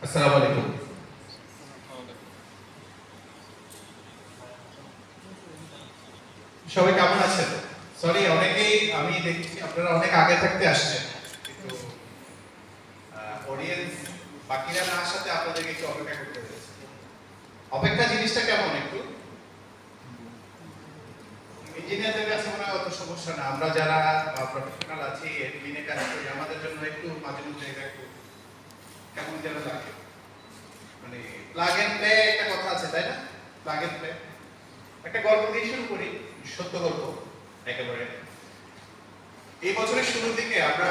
আসসালামু আলাইকুম। সবাই কেমন আছেন? সরি, অনেকেই আমি দেখছি আপনারা অনেক আগে থাকতে আসছেন, কিন্তু অডিয়েন্স বাকিরা না আসাতে আপনাদেরকে একটু অপেক্ষা করতে হয়েছে। অপেক্ষা জিনিসটা কেমন? একটু ইঞ্জিনিয়ারদের কাছে মনে হয় অত সমস্যা না, আমরা যারা প্রফেশনাল আছি এডমিনে কাজ করি আমাদের জন্য একটু মাঝে মধ্যে এটা একটু কেমন যেন লাগে। মানে প্লাগ এন্ড প্লে একটা কথা আছে, তাই না? Plug and play. একটা গল্প দিয়ে শুরু করি, সত্য গল্প একেবারে। এই বছরের শুরুর দিকে আমরা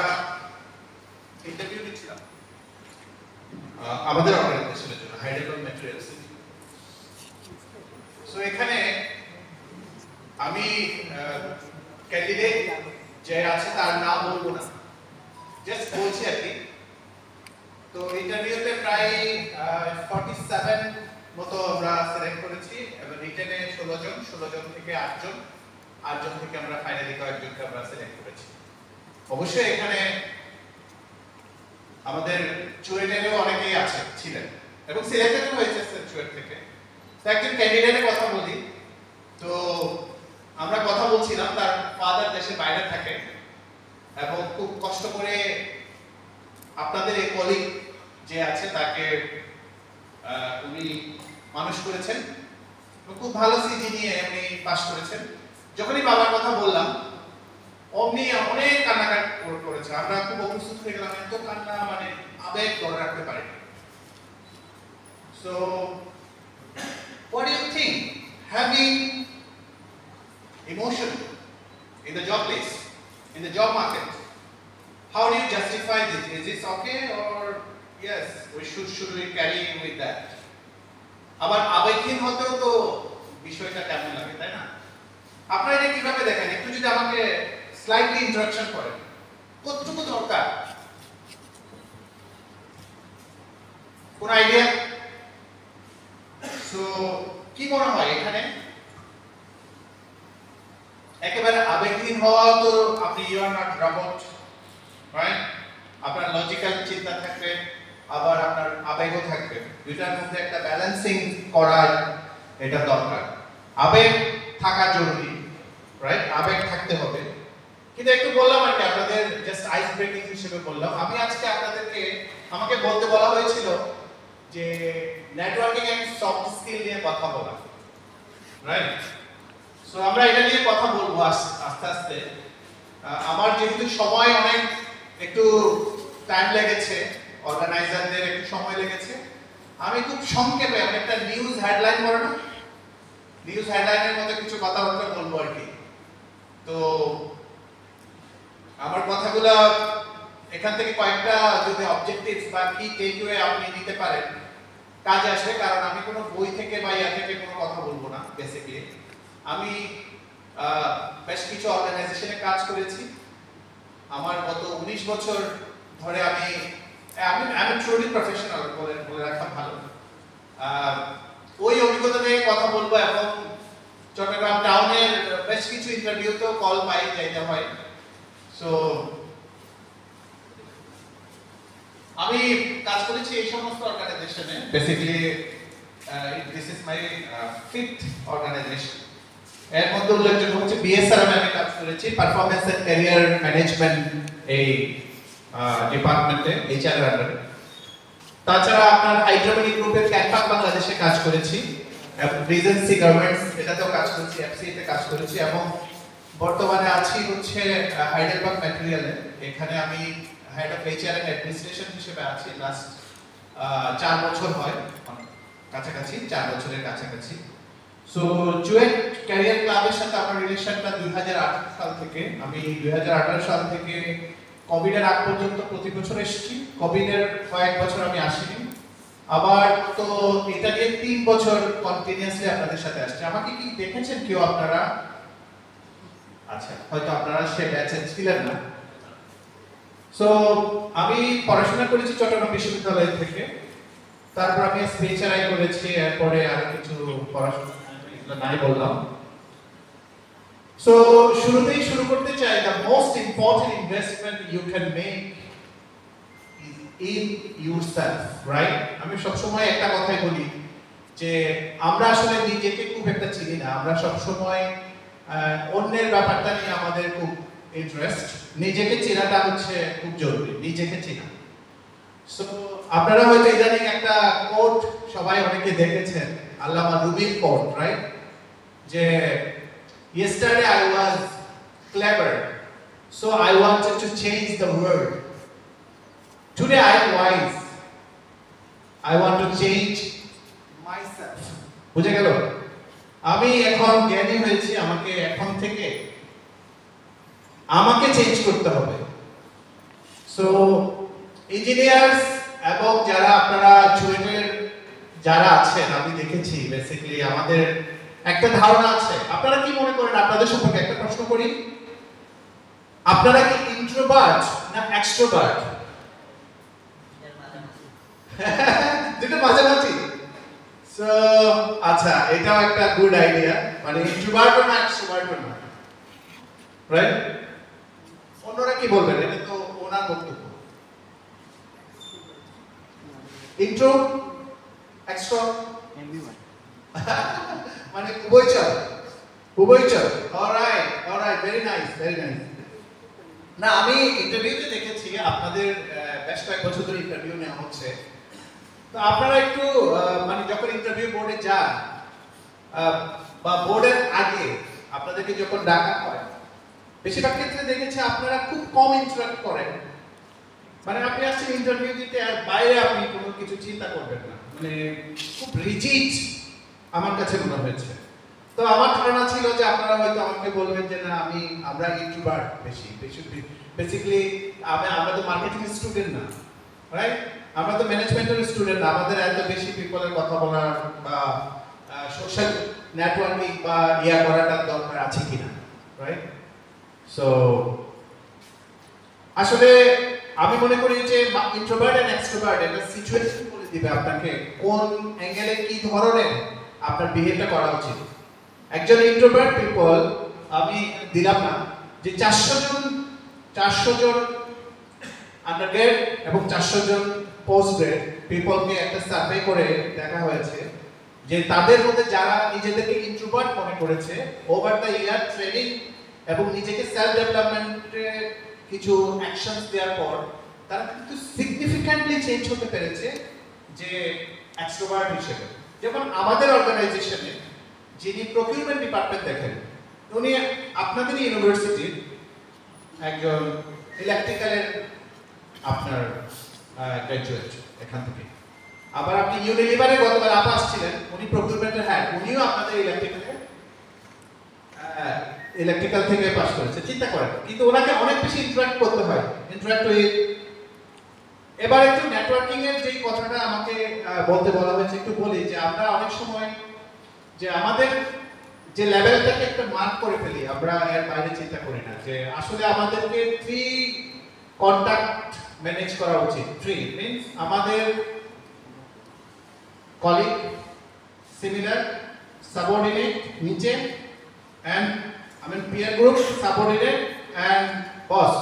ইন্টারভিউ নিচ্ছিলাম আমাদের অর্গানাইজেশনের জন্য, হাইডেলবার্গ ম্যাটেরিয়ালস। সো এখানে আমি ক্যান্ডিডেট যে আছে তার নাম বলবো না, জাস্ট বলছি আর কি। তো ইন্টারভিউতে প্রায় 47 মতো আমরা সিলেক্ট করেছি এবং রিটেনে 16 জন থেকে 8 জন থেকে আমরা ফাইনালি কয়েকজনকে আমরা সিলেক্ট করেছি। অবশ্যই এখানে আমাদের চুয়েটেরও অনেকেই ছিলেন এবং সিলেক্টেড হয়েছে চুয়েট থেকে। তো একজন ক্যান্ডিডেটের কথা বলি। তো আমরা কথা বলছিলাম, তার ফাদার দেশের বাইরে থাকে এবং খুব কষ্ট করে আপনাদের এই কলিগ যে আছে তাকে উনি মানুষ করেছেন, খুব ভালো সিজি নিয়ে উনি পাস করেছেন। যখনই বাবার কথা বললাম অমনি অনেক কান্নাকাটি করেছে। আমরা খুব অপ্রস্তুত হয়ে গেলাম, এত কান্না, মানে আবেগ ধরে রাখতে পারি। So what do you think having emotion in the job place, in the job market, how do you justify this? Is this okay or yes we should we carry with that? আবার আবেগহীন হতেও তো বিষয়টা কেমন লাগে, তাই না? আপনারা এটা কিভাবে দেখেন? একটু যদি আমাকে স্লাইটলি ইন্ট্রোডাকশন করেন, কতটুকু দরকার, কোন আইডিয়া? সো কি মনে হয় এখানে একেবারে আবেগহীন হওয়া? তো আপনি you are not robot, right? আপনার লজিক্যাল চিন্তা থাকবে, আবার আপনার আবেগও থাকবে। দুইটার মধ্যে একটা ব্যালেন্সিং করার এটা দরকার। আবেগ থাকা জরুরি, রাইট? আবেগ থাকতে হবে। কিন্তু একটু বললাম আর কি, আপনাদের জাস্ট আইস ব্রেকিং হিসেবে বললাম। আমি আজকে আমাকে বলতে বলা হয়েছিল যে নেটওয়ার্কিং এন্ড সফট স্কিল নিয়ে কথা বলা, রাইট? সো আমরা এটা নিয়ে কথা বলবো আস্তে আস্তে। আমার যেহেতু সময় অনেক একটু টাইম লেগেছে, অর্গানাইজারদের একটু সময় লেগেছে, আমি খুব সংক্ষেপে একটা নিউজ হেডলাইন বলো না, নিউজ হেডলাইনের মধ্যে কিছু কথাবার্তা বলবো আর কি। তো আমার কথাগুলো এখান থেকে কয়েকটা যদি অবজেক্টিভস বা কি টেকওয়ে আপনি নিতে পারেন কাজে আসবে। কারণ আমি কোনো বই থেকে বা ইয়া থেকে কোনো কথা বলবো না। বেসিক্যালি আমি বেশ কিছু অর্গানাইজেশনে কাজ করেছি। আমার গত 19 বছর ধরে আমি ট্রুলি প্রফেশনাল বলে রাখা ভালো। ওই অভিজ্ঞতা থেকে কথা বলবো এবং চট্টগ্রাম টাউনের বেশ কিছু ইন্টারভিউতেও কল পাই, যাইতে হয়। সো আমি কাজ করেছি এই সমস্ত অর্গানাইজেশনে। Basically this is my 5th organisation. এর মধ্যে উল্লেখযোগ্য হচ্ছে বিএসআরএম আমি কাজ করেছি, পারফরম্যান্স এন্ড ক্যারিয়ার ম্যানেজমেন্ট এই ডিপার্টমেন্টে, এইচআর এর আন্ডারে। তাছাড়া আপনার হাইড্রোপনিক গ্রুপের ক্যাটপাক বাংলাদেশে কাজ করেছি, রিজেন্সি গার্মেন্টস এটাতেও কাজ করেছি, এফসি তে কাজ করেছি এবং বর্তমানে আছি হচ্ছে হাইডেলবার্গ ম্যাটেরিয়ালে। এখানে আমি head of HR and administration হিসেবে আছি। লাস্ট 4 বছর হয়, কাছাকাছি 4 বছরের কাছাকাছি। সো জুয়েট ক্যারিয়ার ক্লাবের সাথে আমার রিলেশনটা 2018 সাল থেকে। আমি 2018 সাল থেকে কোভিডের আগ পর্যন্ত প্রতি বছর এসেছি। কোভিডের কয়েক বছর আমি আসিনি। আবার তো এটা নিয়ে 3 বছর কন্টিনিউয়াসলি আপনাদের সাথে আসছি। আমাকে কি দেখেছেন কেউ আপনারা? আচ্ছা, হয়তো আপনারা সে ব্যাচে ছিলেন না। সো আমি পড়াশোনা করেছি চট্টগ্রাম বিশ্ববিদ্যালয় থেকে। তারপর আমি স্পিচারাই করেছি, এরপরে আর কিছু পড়াশোনা নাই বললাম। সো শুরু করতে চাই, the most important investment you can make in yourself, right? আমি সবসময় একটা কথাই বলি যে আমরা আসলে নিজেকে খুব একটা চিনি না, আমরা সবসময় অন্যের ব্যাপারটা নিয়ে আমাদের খুব ইন্টারেস্ট। নিজেকে চেনাটা হচ্ছে খুব জরুরি, নিজেকে চেনা। সো আপনারা হয়তো ইদানিং একটা কোট সবাই অনেকে দেখেছেন, আল্লামা রুমির কোট, রাইট? যে yesterday I was clever, so I wanted to change the world. Today I am wise, I want to change myself. বুঝে গেল? আমি এখন জ্ঞানী হয়েছি, আমাকে এখন থেকে আমাকে চেঞ্জ করতে হবে। সো ইঞ্জিনিয়ার্স এবং যারা আপনারা চুয়েটের যারা আছেন, আমি দেখেছি বেসিক্যালি আমাদের একটা ধারণা আছে। আপনারা কি মনে করেন আপনাদের সম্পর্কে? একটা প্রশ্ন করি, আপনারা কি ইন্ট্রোভার্ট না এক্সট্রোভার্ট? দুটো মাঝামাঝি। সো আচ্ছা, এটাও একটা গুড আইডিয়া, মানে ইন্ট্রোভার্ট না এক্সট্রোভার্ট না, রাইট? অন্যরা কি বলবেন? এটা তো ওনার বক্তব্য। ইন্ট্রো, এক্সট্রো, মানে উভয়চর, উভয়চর। Alright, very nice, very nice. না, আমি ইন্টারভিউতে দেখেছি আপনাদের বেশ কয়েক বছর ধরে ইন্টারভিউ নেওয়া হচ্ছে, তো আপনারা একটু মানে যখন ইন্টারভিউ বোর্ডে যান বা বোর্ডের আগে আপনাদেরকে যখন ডাকা হয়, বেশিরভাগ ক্ষেত্রে দেখেছি আপনারা খুব কম ইন্টারঅ্যাক্ট করেন। মানে আপনি আসছেন ইন্টারভিউ দিতে, আর বাইরে আপনি কোনো কিছু চিন্তা করবেন না, মানে খুব রিজিড আমার কাছে মনে হয়েছে। তো আমার ধারণা ছিল যে আপনারা হয়তো আমাকে বলবেন যে না, আমরা ইন্ট্রোভার্ট বেশি বেসিক্যালি। আমরা তো মার্কেটিং স্টুডেন্ট না, রাইট? আমরা তো ম্যানেজমেন্টের স্টুডেন্ট না, আমাদের এত বেশি পিপলের কথা বলার বা সোশ্যাল নেটওয়ার্কিং বা করাটার দরকার আছে কিনা, রাইট? সো আসলে আমি মনে করি যে ইন্ট্রোভার্ট এন্ড এক্সট্রোভার্ট এটা সিচুয়েশন বলে দিবে আপনাকে কোন অ্যাঙ্গেলে কি ধরনের আপনার বিহেভটা করা উচিত। একজন ইন্ট্রোভার্ট পিপল, আমি দিলাম না যে 400 জন আন্ডারগ্রেড এবং 400 জন পোস্ট গ্রেড পিপলকে একটা সার্ভে করে দেখা হয়েছে যে তাদের মধ্যে যারা নিজেদেরকে ইন্ট্রোভার্ট মনে করেছে, ওভার দ্য ইয়ার ট্রেনিং এবং নিজেকে সেলফ ডেভেলপমেন্টে কিছু অ্যাকশনস দেওয়ার পর তারা কিন্তু সিগনিফিক্যান্টলি চেঞ্জ হতে পেরেছে যে এক্সট্রোভার্ট হিসেবে। যেমন আমাদের অর্গানাইজেশনে যিনি প্রকিউরমেন্ট ডিপার্টমেন্ট দেখেন, উনি আপনাদের ইউনিভার্সিটির একজন ইলেকট্রিক্যালের আপনার গ্র্যাজুয়েট এখান থেকে। আবার আপনি ইউনিলিভারে গতবার আপা আসছিলেন, উনি প্রকিউরমেন্টের হেড, উনিও আপনাদের ইলেকট্রিক্যাল থেকে পাস করেছে। চিন্তা করেন, কিন্তু ওনাকে অনেক বেশি ইন্টারঅ্যাক্ট করতে হয়, ইন্টারঅ্যাক্ট উইথ। এবার একটু নেটওয়ার্কিং এর যে কথাটা আমাকে বলতে বলা হয়েছে, একটু বলি যে আমরা অনেক সময় যে আমাদের যে লেভেলটাকে একটা মার্ক করে ফেলি, আমরা এর বাইরে চিন্তা করি না যে আসলে আমাদেরকে 3 কন্টাক্ট ম্যানেজ করা উচিত। 3 মিন্স আমাদের কলিগ, সিমিলার, সাবঅর্ডিনেট নিচে, and peer group, subordinate and boss.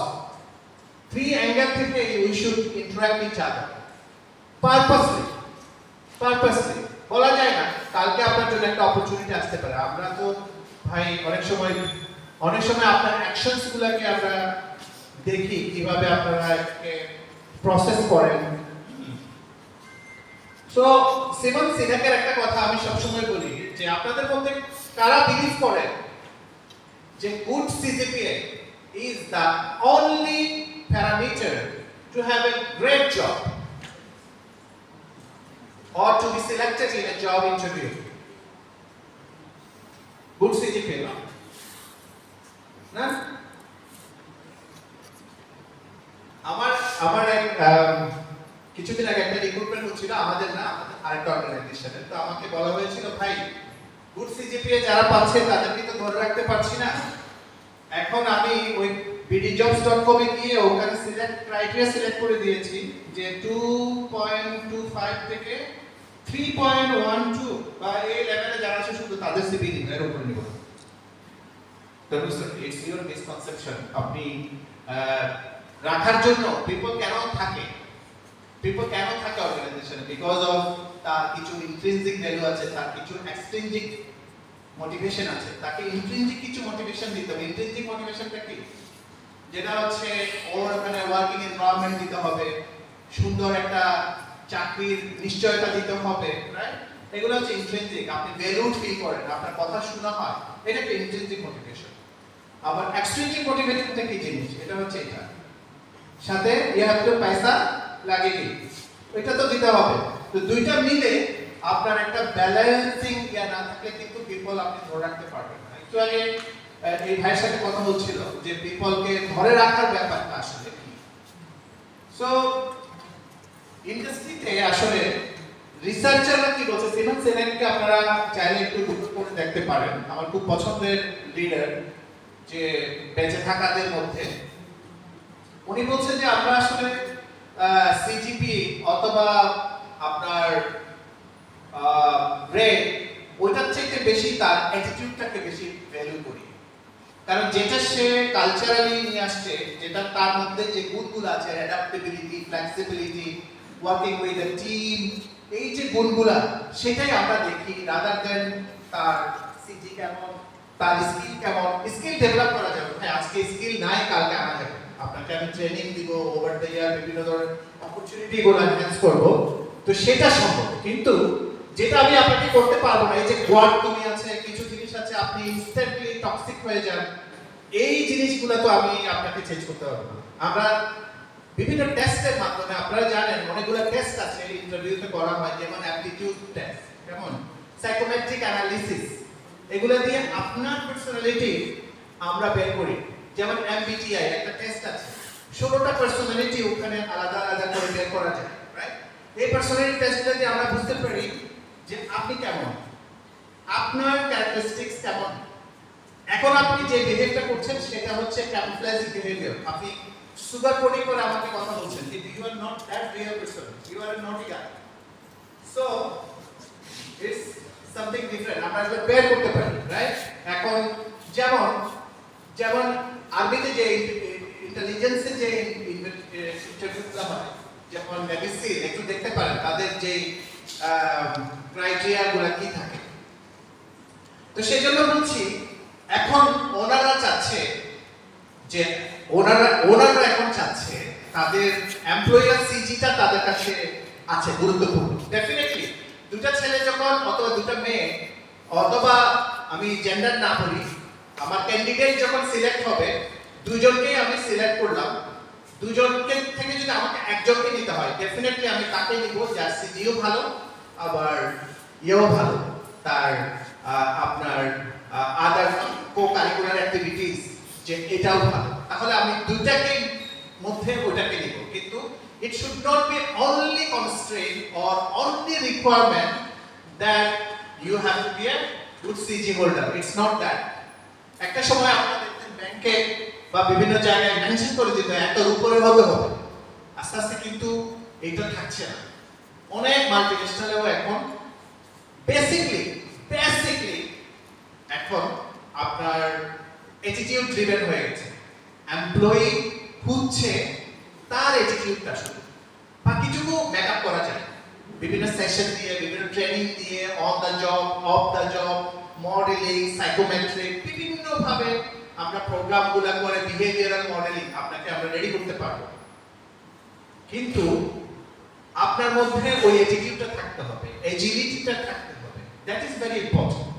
3 angle থেকে we should interact each other purposely. বলা যায় না কালকে আপনার জন্য একটা অপরচুনিটি আসতে পারে। আমরা তো ভাই অনেক সময় আপনার অ্যাকশনস গুলোকে আমরা দেখি কিভাবে আপনারা একে প্রসেস করেন। সো সিমন সিনেকের একটা কথা আমি সবসময় বলি যে আপনাদের মধ্যে কারা বিলিভ করেন যে good CGPA is the only parameter to have a great job or to be selected in a job interview? Good CGPA না? আমার এক কিছুদিন আগে একটা রিক্রুটমেন্ট হচ্ছিল, আমাদের না, আরেকটা অর্গানাইজেশনের। তো আমাকে বলা হয়েছিল, ভাই গুড সিজিপিএ যারা পাচ্ছে তাদেরকে তো ধরে রাখতে পারছি না। এখন আমি ওই bdjobs.com এ গিয়ে ওখানে ক্রাইটেরিয়া সিলেক্ট করে দিয়েছি যে 2.25 থেকে 3.12 বা এই লেভেলে যারা আছে শুধু তাদের সিভি নিব, এর উপরে নিব। তো ইটস ইওর মিসকনসেপশন। আপনি রাখার জন্য পিপল কেন থাকে, পিপল কেন থাকে অর্গানাইজেশনে? বিকজ অফ তার কিছু ইন্ট্রিনসিক ভ্যালু আছে, তার কিছু এক্সট্রিনসিক মোটিভেশন আছে। তাকে ইন্ট্রিনসিক কিছু মোটিভেশন দিতে হবে। ইন্ট্রিনসিক মোটিভেশনটা কি? যেটা হচ্ছে ওর ওখানে ওয়ার্কিং এনভায়রনমেন্ট দিতে হবে, সুন্দর একটা চাকরির নিশ্চয়তা দিতে হবে, রাইট? এগুলো হচ্ছে ইন্ট্রিনসিক। আপনি ভ্যালুড ফিল করেন, আপনার কথা শোনা হয়, এটা একটা ইন্ট্রিনসিক মোটিভেশন। আবার এক্সট্রিনসিক মোটিভেশনটা কি জিনিস? এটা হচ্ছে এটা সাথে ইউ হ্যাভ টু পয়সা লাগে কি, এটা তো দিতে হবে। তো দুইটা মিলে আপনার একটা ব্যালেন্সিং ইয়া না থাকলে কিন্তু পিপল আপনি ধরে রাখতে পারবেন না। একটু আগে এই ভাইয়ের সাথে কথা হচ্ছিল যে পিপলকে ধরে রাখার ব্যাপারটা আসলে কি। সো ইন্ডাস্ট্রিতে আসলে রিসার্চাররা কি বলছে, সিমন সিনেটকে আপনারা চাইলে একটু গুগল করে দেখতে পারেন। আমার খুব পছন্দের লিডার যে বেঁচে থাকাদের মধ্যে, উনি বলছেন যে আমরা আসলে সিজিপি অথবা আপনার গ্রেড ওইটার চাইতে বেশি তার অ্যাটিটিউডটাকে বেশি ভ্যালু করি। কারণ যেটা সে কালচারালি নিয়ে আসছে, যেটা তার মধ্যে যে গুণগুলো আছে, adaptability, flexibility, working with a team, এই যে গুণগুলা সেটাই আমরা দেখি রাদার দেন তার সিজি কেমন, তার স্কিল কেমন। স্কিল ডেভেলপ করা যাবে, ভাই আজকে স্কিল নাই কালকে আনা যাবে। আপনাকে আমি ট্রেনিং দিব, ওভার দ্য ইয়ার বিভিন্ন ধরনের অপরচুনিটি গুলো এনহ্যান্স করব, তো সেটা সম্ভব। কিন্তু যেটা আমি আপনাকে করতে পারবো না, এই যে কোয়াড তুমি আছে, কিছু জিনিস আছে আপনি ইনস্ট্যান্টলি টক্সিক হয়ে যান, এই জিনিসগুলো তো আমি আপনাকে চেঞ্জ করতে পারবো না। আমরা বিভিন্ন টেস্টের মাধ্যমে, আপনারা জানেন অনেকগুলো টেস্ট আছে ইন্টারভিউতে করা হয়, যেমন অ্যাপটিটিউড টেস্ট, যেমন সাইকোমেট্রিক অ্যানালিসিস, এগুলো দিয়ে আপনার পার্সোনালিটি আমরা বের করি। যেমন এমবিটিআই একটা টেস্ট আছে, 16টা পার্সোনালিটি ওখানে আলাদা আলাদা করে বের করা যায়, রাইট? এই পার্সোনালিটি টেস্টটা দিয়ে আমরা বুঝতে পারি যে আপনি কেমন, আপনার ক্যারেক্টারিস্টিক্স কেমন। এখন আপনি যে বিহেভটা করছেন সেটা হচ্ছে ক্যামোফ্লেজিং বিহেভিয়ার। আপনি সুগার কোটিং করে আমাকে কথা বলছেন যে you are not that real person, you are a naughty guy. So it's something different, আমরা এটা বের করতে পারি, রাইট? এখন যেমন যেমন আরবিতে যে ইন্টেলিজেন্সে যে ইন্টারভিউগুলো হয়, যেমন মেডিসি একটু দেখতে পারেন তাদের যে ক্রাইটেরিয়াগুলো কি থাকে। তো সেজন্য বলছি, এখন ওনারা চাচ্ছে যে ওনারা এখন চাচ্ছে তাদের এমপ্লয়ার সিজিটা তাদের কাছে আছে গুরুত্বপূর্ণ। ডেফিনেটলি দুটা ছেলে যখন অথবা দুটা মেয়ে অথবা আমি জেন্ডার না বলি, আমার ক্যান্ডিডেট যখন সিলেক্ট হবে, দুজনকেই আমি সিলেক্ট করলাম, দুজনকে থেকে যদি আমাকে একজনকে নিতে হয়, ডেফিনেটলি আমি তাকে নিব যার সিজিও ভালো, আবার ইয়েও ভালো, তার আপনার আদার কো কারিকুলার অ্যাক্টিভিটিস যে এটাও ভালো, তাহলে আমি দুইটাকে মধ্যে ওটাকে নিব। কিন্তু it should not be only constraint or only requirement that you have to be a good CG holder. It's not that. একটা সময় আপনারা দেখতেন ব্যাংকে বা বিভিন্ন জায়গায় মেনশন করে দিত এতর উপরে হতে হবে, আস্তে আস্তে কিন্তু এটা থাকছে না। অনেক মাল্টিনেশনালেও এখন বেসিকলি এখন আপনার অ্যাটিটিউড ড্রিভেন হয়ে গেছে। এমপ্লয়ি খুঁজছে তার অ্যাটিটিউডটা শুধু, বাকিটুকু মেকআপ করা যায় বিভিন্ন সেশন দিয়ে, বিভিন্ন ট্রেনিং দিয়ে, on the job, of the job, modelling, psychometric, বিভিন্ন ভাবে আমরা প্রোগ্রামগুলো করে বিহেভিয়ারাল মডেলিং আপনাকে আমরা রেডি করতে পারবো। কিন্তু আপনার মধ্যে ওই অ্যাটিটিউডটা থাকতে হবে, এজিলিটিটা থাকতে হবে। That is very important.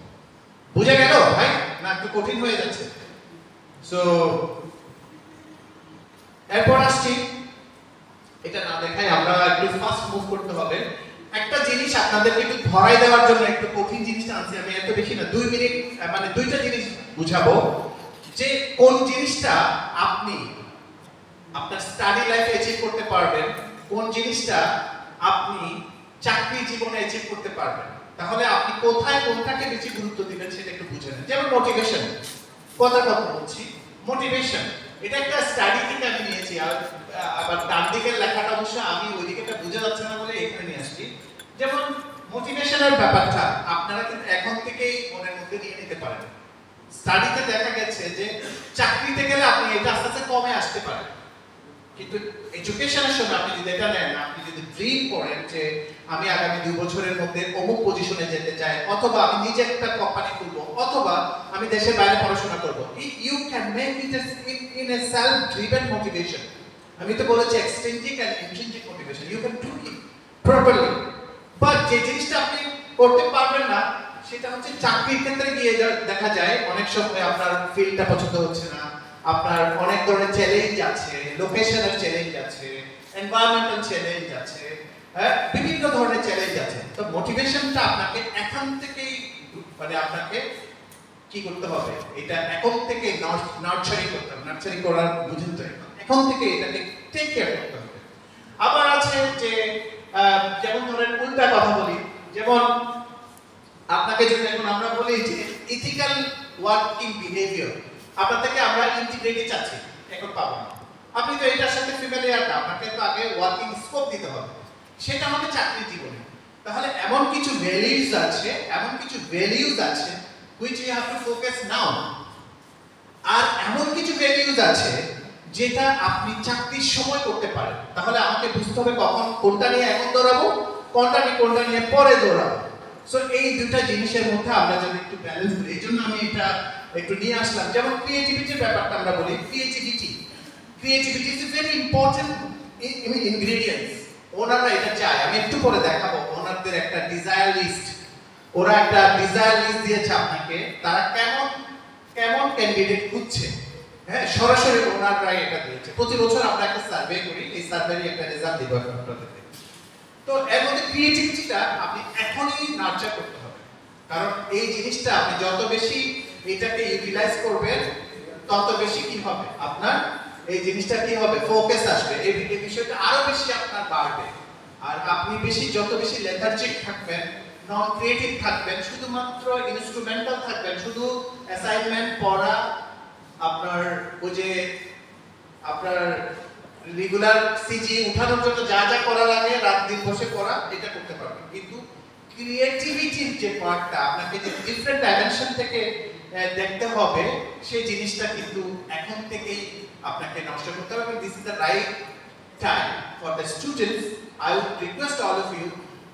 বুঝা গেল ভাই, না একটু কঠিন হয়ে যাচ্ছে? সো এরপর আসছি, এটা না দেখাই আমরা একটু ফাস্ট মুভ করতে হবে। একটা জিনিস আপনাদেরকে একটু ধরাই দেওয়ার জন্য একটু কঠিন জিনিসটা আনছি আমি, এত বেশি না, 2 মিনিট, মানে দুইটা জিনিস বুঝাবো যে কোন জিনিসটা আপনি আপনার স্টাডি লাইফে অ্যাচিভ করতে পারবেন, কোন জিনিসটা আপনি চাকরি জীবনে অ্যাচিভ করতে পারবেন। তাহলে আপনি কোথায় কোনটাকে বেশি গুরুত্ব দিবেন সেটা একটু বুঝে নেন। যেমন মোটিভেশন, কথা বলছি, মোটিভেশন এটা একটা স্টাডি থেকে আমি নিয়েছি, আর আবার ডান দিকের লেখাটা অবশ্য আমি ওই দিকেটা বুঝে যাচ্ছে না বলে এখানে নিয়ে আসছি। যেমন মোটিভেশনের ব্যাপারটা আপনারা কিন্তু এখন থেকেই মনের মধ্যে নিয়ে নিতে পারেন। স্টাডিতে দেখা গেছে যে চাকরিতে গেলে আপনি এটা আস্তে আস্তে কমে আসতে পারেন, কিন্তু এডুকেশনের সময় আপনি যদি এটা নেন, আপনি যদি ড্রিম করেন যে আমি আগামী 2 বছরের মধ্যে অমুক পজিশনে যেতে চাই, অথবা আমি নিজে একটা কোম্পানি খুলবো, অথবা আমি দেশের বাইরে পড়াশোনা করব, you can make it in a self driven motivation. আমি তো বলেছি extrinsic and intrinsic motivation, you can do it properly. But যে জিনিসটা আপনি করতে পারবেন না সেটা হচ্ছে চাকরির ক্ষেত্রে গিয়ে দেখা যায় অনেক সময় আপনার ফিল্ডটা পছন্দ হচ্ছে না, আপনার অনেক ধরনের চ্যালেঞ্জ আছে, লোকেশনের চ্যালেঞ্জ আছে, এনভায়রনমেন্টাল চ্যালেঞ্জ আছে, বিভিন্ন ধরনের চ্যালেঞ্জ আছে। তো মোটিভেশনটা আপনাকে এখন থেকেই মানে আপনাকে কি করতে হবে, এটা এখন থেকে নার্চারিং করতে হবে। নার্চারিং করার বুঝেন তো, এখন থেকে এটাকে টেক কেয়ার করতে হবে। আবার আছে যে যেমন ধরেন উল্টা কথা বলি, যেমন আপনাকে যদি এখন আমরা বলি যে ইথিক্যাল ওয়ার্কিং বিহেভিয়ার, আপনার থেকে আমরা ইন্টিগ্রিটি চাচ্ছি, এখন পাবো না। আপনি তো এটার সাথে ফ্যামিলিয়ার না, আপনাকে তো আগে ওয়ার্কিং স্কোপ দিতে হবে, সেটা আমাদের চাকরির জীবনে। তাহলে এমন কিছু ভ্যালিউজ আছে, which you have to focus now, আর এমন কিছু ভ্যালিউজ আছে যেটা আপনি চাকরির সময় করতে পারেন। তাহলে আমাকে বুঝতে হবে কখন কোনটা নিয়ে এখন দৌড়াবো, কোনটা নিয়ে পরে দৌড়াবো। সো এই দুটা জিনিসের মধ্যে আমরা যদি একটু ব্যালেন্স করি, এই জন্য আমি এটা একটু নিয়ে আসলাম। যেমন ক্রিয়েটিভিটির ব্যাপারটা আমরা বলি, creativity is a very important ingredients. ওনারা এটা চায়, আমি একটু পরে দেখাবো ওনাদের একটা ডিজায়ার লিস্ট। ওরা একটা ডিজায়ার লিস্ট দিয়েছে আপনাকে, তারা কেমন ক্যান্ডিডেট খুঁজছে। হ্যাঁ, সরাসরি ওনারাই এটা দিয়েছে। প্রতি বছর আমরা একটা সার্ভে করি, এই সার্ভেরই একটা রেজাল্ট দিব আপনাদেরকে। তো এর মধ্যে ক্রিয়েটিভিটিটা আপনি এখনই নার্চার করতে হবে, কারণ এই জিনিসটা আপনি যত বেশি এটাকে ইউটিলাইজ করবেন তত বেশি কি হবে, আপনার এই জিনিসটা কি হবে, ফোকাস আসবে, এই বিষয়টা আরো বেশি আপনার বাড়বে। আর আপনি যত বেশি লেথার্জিক থাকবেন, নন ক্রিয়েটিভ থাকবেন, শুধুমাত্র ইনস্ট্রুমেন্টাল থাকবেন, শুধু অ্যাসাইনমেন্ট পড়া, আপনার ওই যে আপনার রেগুলার সিজি উঠানোর জন্য যা করা লাগে রাত দিন বসে পড়া, এটা করতে পারবেন। কিন্তু ক্রিয়েটিভিটির যে পার্টটা আপনাকে যে ডিফারেন্ট ডাইমেনশন থেকে দেখতে হবে, সেই জিনিসটা কিন্তু এখন থেকেই আপনাকে নষ্ট করতে হবে। This is the right time for the students. I would request all of you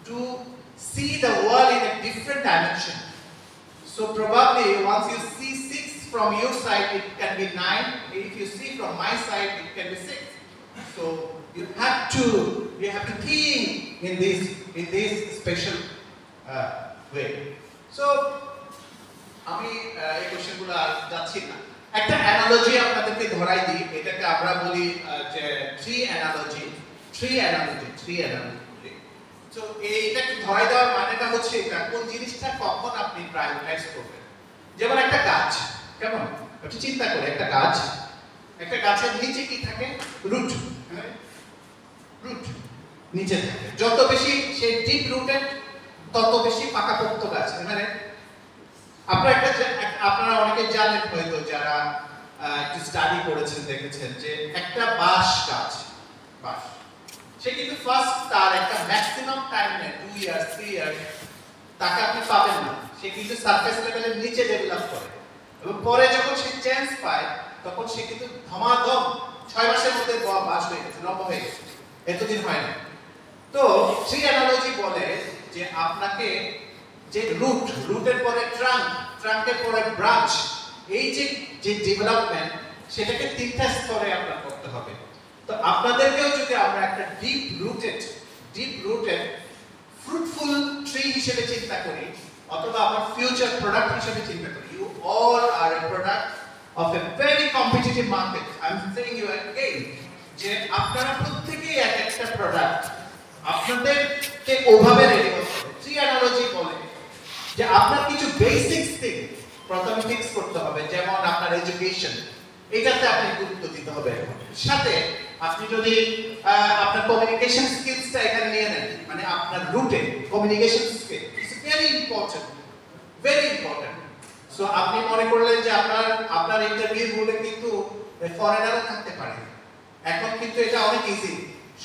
to see the world in a different dimension. So probably once you see 6 from your side, it can be 9. If you see from my side, it can be 6. So you have to think in this special way. So আমি এই কোশ্চেনগুলো আর যাচ্ছি না, একটা analogy আপনাদেরকে ধরাই দিই। এটাকে আমরা বলি যে থ্রি অ্যানালজি। তো এইটাকে ধরাই দেওয়ার মানেটা হচ্ছে এটা, কোন জিনিসটা কখন আপনি প্রায়োরিটাইজ করবেন। যেমন একটা গাছ, কেমন একটু চিন্তা করে, একটা গাছের নিচে কি থাকে, রুট নিচে থাকে। যত বেশি সে ডিপ রুটেড তত বেশি পাকাপোক্ত গাছ। মানে আপনারা অনেকে জানেন হয়তো, যারা একটু স্টাডি করেছেন, দেখেছেন যে একটা বাঁশ গাছ, সে কিন্তু ফার্স্ট তার একটা ম্যাক্সিমাম টাইম নেয় 2 ইয়ার্স 3 ইয়ার্স, তাকে আপনি পাবেন না। সে কিন্তু সারফেস লেভেলের নিচে ডেভেলপ করে, এবং পরে যখন সে চান্স পায় তখন সে কিন্তু ধমাধম 6 মাসের মধ্যে বাঁশ হয়ে গেছে, লম্বা হয়ে গেছে, এতদিন হয় না। তো সেই অ্যানালজি বলে যে আপনাকে যে রুটের পরে ট্রাঙ্কের পরে ব্রাঞ্চ, এই যে ডেভেলপমেন্ট, সেটাকে 3টা স্তরে আপনার করতে হবে। তো আপনাদেরকেও যদি আমরা একটা ডিপ রুটেড ফ্রুটফুল ট্রি হিসেবে চিন্তা করি, অথবা আমার ফিউচার প্রোডাক্ট হিসেবে চিন্তা করি, you all are a product of a very competitive market. I am saying you again যে আপনারা প্রত্যেকেই এক একটা প্রোডাক্ট আপনাদেরকে ওভাবে রেডি করতে হবে। থ্রি অ্যানালজি বলে যে আপনার কিছু বেসিক থিং প্রথমে ফিক্স করতে হবে, যেমন আপনার এডুকেশন, এটাতে আপনি গুরুত্ব দিতে হবে। সাথে আপনি যদি আপনার কমিউনিকেশন স্কিলসটা এখানে নিয়ে নেন, মানে আপনার রুটে communication skill is very important. So আপনি মনে করলেন যে আপনার ইন্টারভিউ রুটে কিন্তু ফরেনারও থাকতে পারে, এখন কিন্তু এটা অনেক ইজি,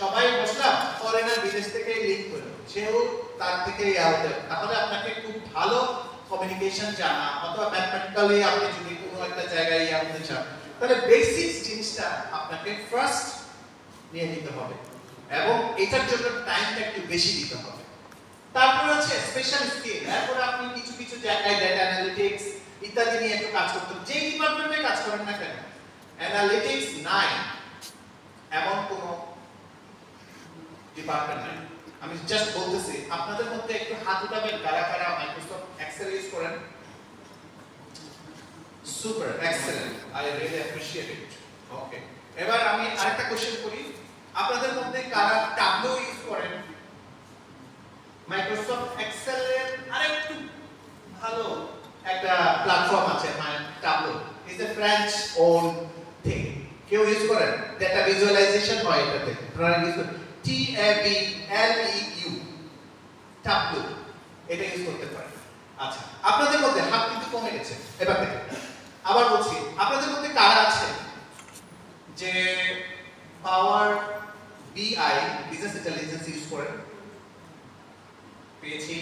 সবাই বসলাম, ফরেনার বিদেশ থেকে লিঙ্ক করলো, সেও তার থেকে হতে, তাহলে আপনাকে খুব ভালো কমিউনিকেশন জানা, অথবা ম্যাথমেটিক্যালি আপনি যদি কোনো একটা জায়গায় হতে চান, তাহলে বেসিক জিনিসটা আপনাকে ফার্স্ট নিয়ে নিতে হবে। এবং এটার জন্য টাইমটা একটু বেশি দিতে হবে। তারপর আছে স্পেশাল স্কিল, এরপর আপনি কিছু কিছু জায়গায় ডেটা অ্যানালিটিক্স ইত্যাদি নিয়ে একটু কাজ করতে হবে। যেই ডিপার্টমেন্টে কাজ করেন না কেন, অ্যানালিটিক্স নাই এমন কোনো ডিপার্টমেন্ট নাই। আমি জাস্ট বলতেছি, আপনাদের মধ্যে একটু হাত উঠাবেন কারা কারা মাইক্রোসফট এক্সেল ইউজ করেন। Super, excellent, I really appreciate it. Okay, এবার আমি আরেকটা কোশ্চেন করি, আপনাদের মধ্যে কারা ট্যাবলো ইউজ করেন? মাইক্রোসফট এক্সেল এর আরেকটু ভালো একটা প্ল্যাটফর্ম আছে, মানে Tableau is a French own thing. কেউ ইউজ করেন? ডেটা ভিজুয়ালাইজেশন হয় এটাতে, আপনারা ইউজ করেন TABLEU, ট্যাবলো, এটা ইউজ করতে পারেন। আচ্ছা, আপনাদের মধ্যে হাত কিন্তু কমে গেছে, এবার দেখেন আবার বলছি, আপনাদের মধ্যে কারা আছে যে পাওয়ার BI, বিজনেস ইন্টেলিজেন্স ইউজ করেন? পেয়েছি।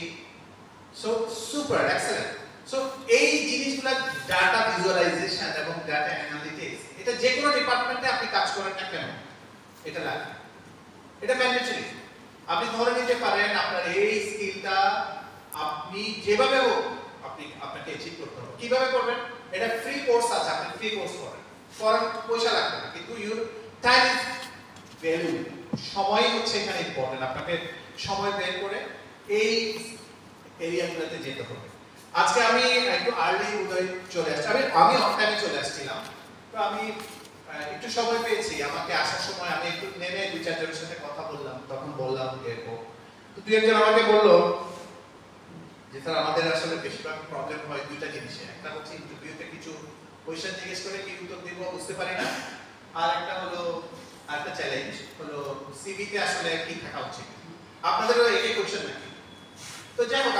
So super, excellent. সো এই জিনিসগুলো, ডাটা ভিজুয়ালাইজেশন এবং ডাটা অ্যানালিটিক্স, এটা যে কোনো ডিপার্টমেন্টে আপনি কাজ করেন না কেন এটা লাগে, এটা ম্যান্ডেটরি। আপনি ধরে নিতে পারেন আপনার এই স্কিলটা আপনি যেভাবে হোক আপনাকে অ্যাচিভ করতে হবে। কিভাবে করবেন? এটা ফ্রি কোর্স আছে, আপনি ফ্রি কোর্স করেন, পয়সা লাগবে না, কিন্তু ইউর টাইম ইজ ভ্যালু, সময় হচ্ছে এখানে ইম্পর্টেন্ট। আপনাকে সময় বের করে এই এরিয়াগুলোতে যেতে হবে। আজকে আমি একটু আর্লি উদয় চলে আসছি, আমি অন টাইমে চলে আসছিলাম, তো আমি একটু সময় পেয়েছি। আমাকে আসার সময় আমি একটু নেমে দুই চারজনের সাথে কথা বললাম, তখন বললাম এরকম, তো দুই একজন আমাকে বললো যে স্যার আমাদের আসলে বেশিরভাগ প্রবলেম হয় দুইটা জিনিসে, একটা হচ্ছে ইন্টারভিউতে কিছু কোয়েশ্চেন জিজ্ঞেস করে কি উত্তর দিব বুঝতে পারি না, আর একটা হলো আরেকটা চ্যালেঞ্জ হলো সিভিতে আসলে কি থাকা উচিত। আপনাদেরও একই কোয়েশ্চেন নাকি? তো যাই হোক,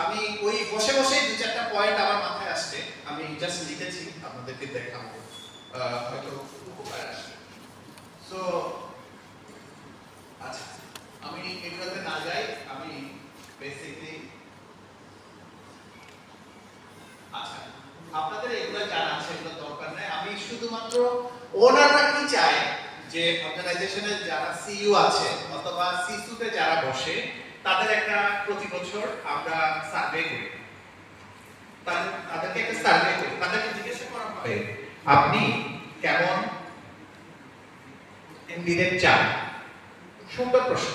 আমি ওই বসে বসে দুই চারটা পয়েন্ট আমার মাথায় আসছে, আমি জাস্ট লিখেছি, আপনাদেরকে দেখাবো, হয়তো উপকার আসবে। সো আচ্ছা, আমি এগুলোতে না যাই, আমি বেসিক্যালি আচ্ছা, আপনাদের এগুলো জানা আছে, এগুলো দরকার নাই। আমি শুধুমাত্র ওনাররা কি চায় যে অর্গানাইজেশনের যারা সিইও আছে অথবা সিসুতে যারা বসে, তাদের একটা প্রতি বছর আমরা সার্ভে করি, তাদেরকে একটা সার্ভে করি, তাদেরকে জিজ্ঞাসা করা হয় আপনি কেমন ক্যান্ডিডেট চান। সুন্দর প্রশ্ন,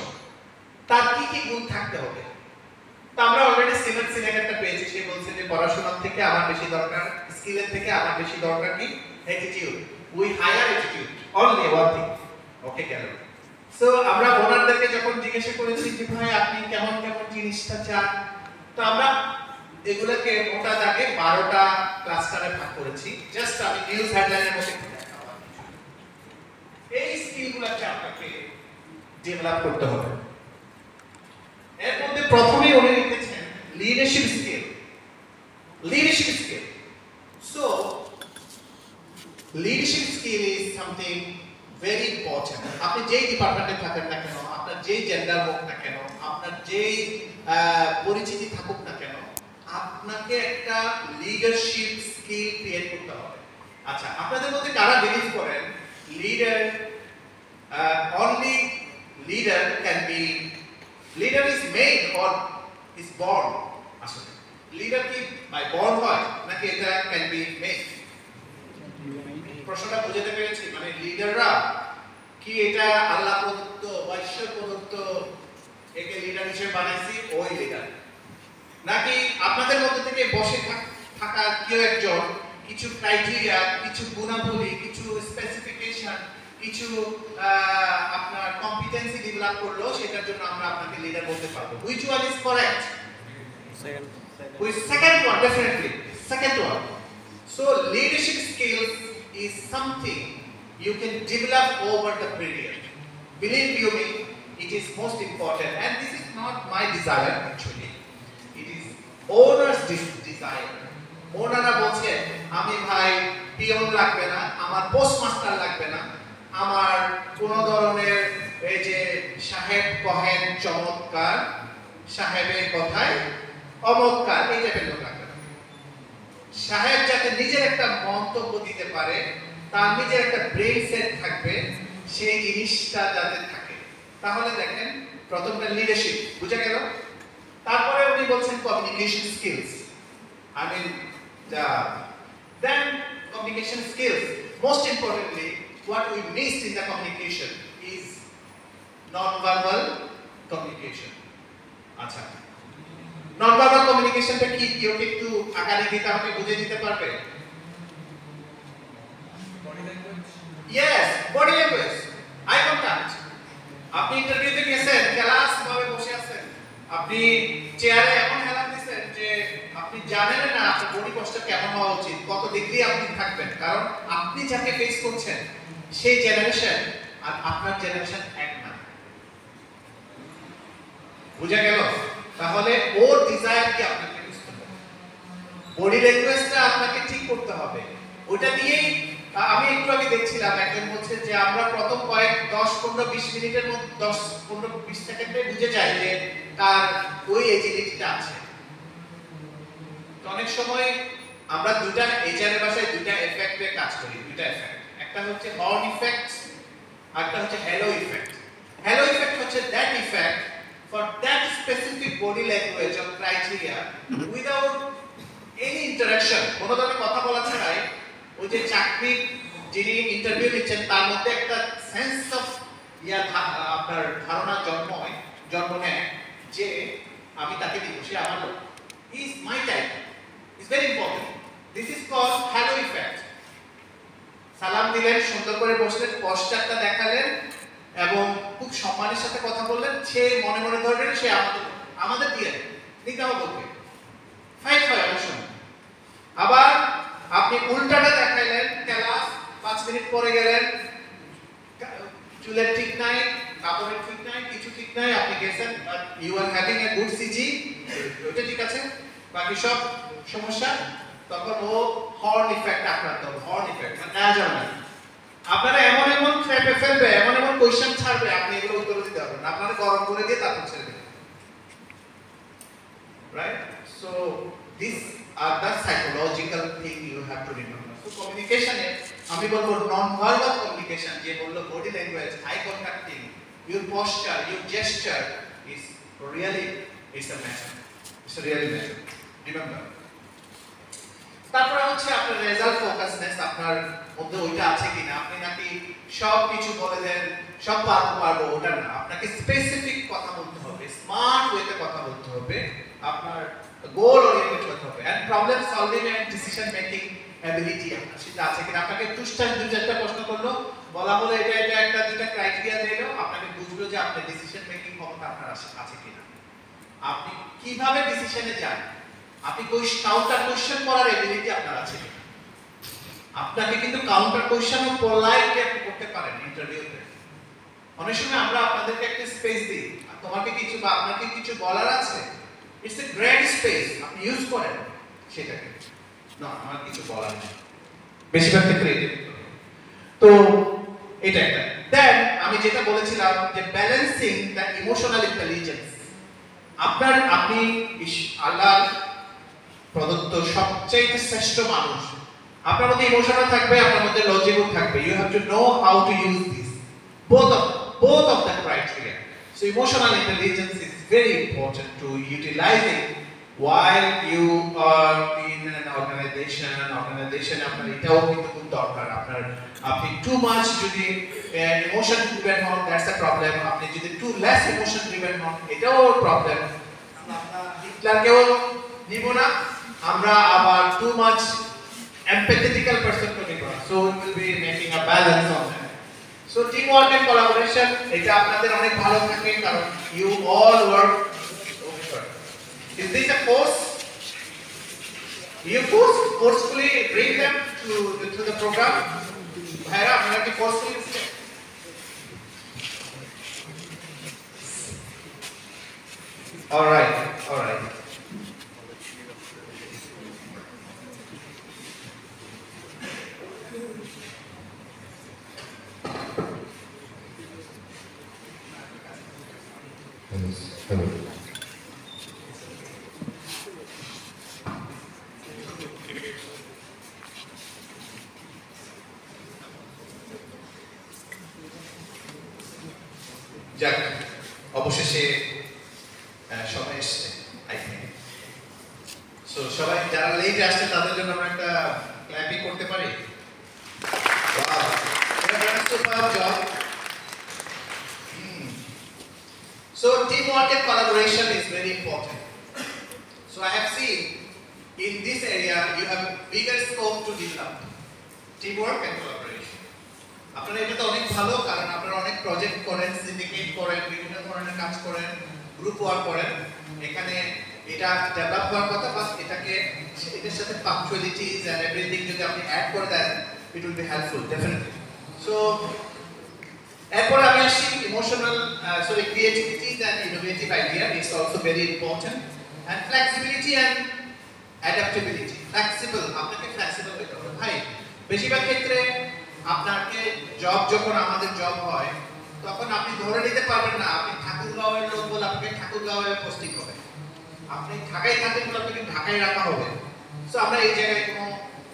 তার কি কি গুণ থাকতে হবে। তো আমরা অলরেডি সিলেক্টটা পেয়েছি, সে বলছে যে পড়াশোনার থেকে আমার বেশি দরকার, স্কিলের থেকে আমার বেশি দরকার কি attitude, we hire attitude only one thing. Okay, গেল। সো আমরা ওনারদেরকে যখন জিজ্ঞাসা করেছি যে ভাই আপনি কেমন কেমন জিনিসটা চান, তো আমরা এগুলোকে মোটা দাগে 12টা ক্লাস্টারে ভাগ করেছি। জাস্ট আমি নিউজ হেডলাইনের মধ্যে এই স্কিলগুলোকে আপনাকে ডেভেলপ করতে হবে। এর মধ্যে প্রথমেই উনি লিখেছেন leadership skill. Leadership skill, so leadership skill is something very important. আপনি যেই ডিপার্টমেন্টে থাকেন না কেন, আপনার যেই জেন্ডার হোক না কেন, আপনার যেই পরিচিতি থাকুক না কেন, আপনাকে একটা লিডারশিপ স্কিল ক্রিয়েট করতে হবে। আচ্ছা, আপনাদের মধ্যে কারা বিলিভ করেন leader only leader can be, leader is made or is born? আসলে লিডার কি বাই বর্ন হয় নাকি এটা ক্যান বি মেড? প্রশ্নটা বুঝতে পেরেছি? মানে লিডাররা কি এটা আল্লাহ প্রদত্ত বা ঈশ্বর প্রদত্ত, একে লিডার হিসেবে বানাইছি ওই লিডার, নাকি আপনাদের মধ্যে থেকে বসে থাকা কেউ একজন কিছু ক্রাইটেরিয়া, কিছু গুণাবলী, কিছু স্পেসিফিকেশন, কিছু আপনার কম্পিটেন্সি ডেভেলপ করলো, সেটার জন্য আমরা আপনাকে লিডার বলতে পারবো? Which one is correct? Second one, definitely. Second one. So leadership skills is something you can develop over the period. Believe you me, it is most important, and this is not my desire actually. It is owner's desire. ওনারা বলছে আমি ভাই peon লাগবে না, আমার postmaster লাগবে না, আমার কোন ধরনের এই যে সাহেব কহেন চমৎকার, সাহেবের কথায় অমৎকার, এই টাইপের লোক লাগবে না। সাহেব যাতে নিজের একটা মন্তব্য দিতে পারে, তার নিজের একটা ব্রেইন সেট থাকবে, সেই জিনিসটা যাতে থাকে, তাহলে দেখেন প্রথমটা লিডারশিপ বুঝা গেল। তারপরে উনি বলছেন communication skills. I mean then communication skills. Most importantly, what we missed in the communication is non-verbal communication. আচ্ছা, non-verbal communication টা কি কেউ একটু আকারে দিতে আমাকে বুঝিয়ে দিতে পারবে? Body language. Yes, body language. Eye contact. আপনি ইন্টারভিউতে গেছেন, ক্লাস ভাবে বসে আছেন, আপনি চেয়ারে এমন হেলান দিচ্ছেন যে আপনি জানেন না আপনার বডি পস্টার কেমন হওয়া উচিত, কত ডিগ্রি আপনি থাকবেন, কারণ আপনি যাকে ফেস করছেন সেই জেনারেশন আর আপনার জেনারেশন এক না। বুঝা গেল? তাহলে ওর ডিজায়ার কি আপনাকে বুঝতে হবে, বডি ল্যাঙ্গুয়েজটা আপনাকে ঠিক করতে হবে। ওটা দিয়েই আমি একটু আগে দেখছিলাম একজন বলছে যে আমরা প্রথম কয়েক 10-15-20 মিনিটের মধ্যে 10-15-20 সেকেন্ডে বুঝে যাই যে তার ওই এজিলিটিটা আছে। তো অনেক সময় আমরা দুইটা এইচআরের ভাষায় দুইটা এফেক্টে কাজ করি, দুইটা এফেক্ট। একটা হচ্ছে হর্ন ইফেক্ট আর একটা হচ্ছে হ্যালো ইফেক্ট। হ্যালো ইফেক্ট হচ্ছে that effect for that specific body language or criteria without any interaction, কোনো ধরনের কথা বলা ছাড়াই ওই যে চাকরি যিনি ইন্টারভিউ নিচ্ছেন তার মধ্যে একটা সেন্স অফ আপনার ধারণা জন্ম নেয় যে আমি তাকে দিব, সে আমার লোক, is my type, is very important. This is called halo effect. সালাম দিলেন, সুন্দর করে বসলেন, পশ্চাৎটা দেখালেন এবং খুব সম্মানের সাথে কথা বললেন, সে মনে মনে ধরবেন সে আমাদের দিয়ে নিতে হবে, ফাইট হয় অনেক সময়। আবার আপনি উল্টাটা দেখাইলেন, ক্লাস 5 মিনিট পরে গেলেন, চুলের ঠিক নাই, কাপড়ের ঠিক নাই, কিছু ঠিক নাই, আপনি গেছেন, you are having a good CG, ওটা ঠিক আছে, বাকি সব সমস্যা, তখন ও হর্ন ইফেক্ট আক্রান্ত হবে। হর্ন ইফেক্ট মানে না জানা, আপনারা এমন এমন ট্র্যাপে ফেলবে, এমন এমন কোশ্চেন ছাড়বে, আপনি এগুলো উত্তর দিতে পারবেন না, আপনারা গরম করে দিয়ে তারপর ছেড়ে দেবেন, right? So this are the psychological thing you have to remember. So কমিউনিকেশনে আমি বলবো নন ভার্বাল কমিউনিকেশন, যে বললো body language, eye contacting, your posture, your gesture is really it's a matter, it's really matter, remember. তারপরে হচ্ছে আপনার result ফোকাসনেস, আপনার মধ্যে ওইটা আছে কিনা। আপনি নাকি সব কিছু বলে দেন, সব পারবো ওটা না, আপনাকে স্পেসিফিক কথা বলতে হবে, স্মার্ট ওয়েতে কথা বলতে হবে, আপনার গোল ওরিয়েন্টেড কথা হবে, and problem solving and decision making ability আপনার সেটা আছে কিনা। আপনাকে টুস্টান দুই চারটা প্রশ্ন করলো, বলা হলো এটা একটা দুইটা ক্রাইটেরিয়া দিলো, আপনাকে বুঝলো যে আপনার ডিসিশন মেকিং ক্ষমতা আপনার আছে কিনা, আপনি কিভাবে ডিসিশনে যান, আপনি কাউন্টার কোশ্চেন করার এবিলিটি আপনার আছে কিনা। আপনাকে কিন্তু কাউন্টার কোশ্চেন ও পোলাইটলি আপনি করতে পারেন ইন্টারভিউতে। অনেক সময় আমরা আপনাদেরকে একটা স্পেস দিই, তোমাকে কিছু বা আপনাকে কিছু বলার আছে, ইটস এ গ্রেট স্পেস, আপনি ইউজ করেন সেটাকে। না আমার কিছু বলার নেই, বেশিরভাগ ক্ষেত্রে এটা। তো এটা একটা। দেন আমি যেটা বলেছিলাম যে ব্যালেন্সিং দ্য ইমোশনাল ইন্টেলিজেন্স। আপনি আল্লাহ প্রদত্ত সবচেয়ে শ্রেষ্ঠ মানুষ, আপনার মধ্যে ইমোশনাল থাকবে, আপনার মধ্যে লজিক্যাল থাকবে। You have to know how to use this both of the criteria. So emotional intelligence is very important to utilizing while you are in an organization আপনার এটাও কিন্তু খুব দরকার। আপনি too much যদি emotion driven হন, that's a problem. আপনি যদি too less emotion driven হন, এটাও প্রবলেম। আমরা হিটলারকেও নিব না, আমরা আবার too much empathetical person to নিব না। So we will be making a balance on that. So teamwork and collaboration, এটা আপনাদের অনেক ভালো থাকে কারণ you all work. Is this a force? You forcefully bring them to the program. ভাইরা আপনারা কি forcefully? All right. Hello. যাক সবাই এসছে আই থিংক। সো সবাই যারা লেট আসছে তাদের জন্য আমরা একটা ক্ল্যাপিং করতে পারি। ওয়াও, এটা একটা super job. So teamwork and collaboration is very important. So I have seen in this area you have bigger scope to develop teamwork and collaboration. আপনারা এটা তো অনেক ভালো, কারণ আপনারা অনেক প্রজেক্ট করেন, সিন্ডিকেট করেন, বিভিন্ন ধরনের কাজ করেন, গ্রুপ ওয়ার্ক করেন। এখানে এটা ডেভেলপ হওয়ার কথা, বাস এটাকে এটার সাথে পাংচুয়ালিটিজ এন্ড এভরিথিং যদি আপনি অ্যাড করে দেন, it will be helpful definitely. So এরপর আমি আসি emotional creativity and innovative idea, it's also very important, and flexibility and adaptability. Flexible, আপনাকে ফ্লেক্সিবল হতে হবে ভাই। বেশিরভাগ ক্ষেত্রে আপনাকে জব, যখন আমাদের জব হয় তখন আপনি ধরে নিতে পারবেন না আপনি ঠাকুরগাঁওয়ের লোক বলে আপনাকে ঠাকুরগাঁওয়ে পোস্টিং হবে, আপনি ঢাকায় থাকেন বলে আপনাকে ঢাকায় রাখা হবে। সো আমরা এই জায়গায় কোনো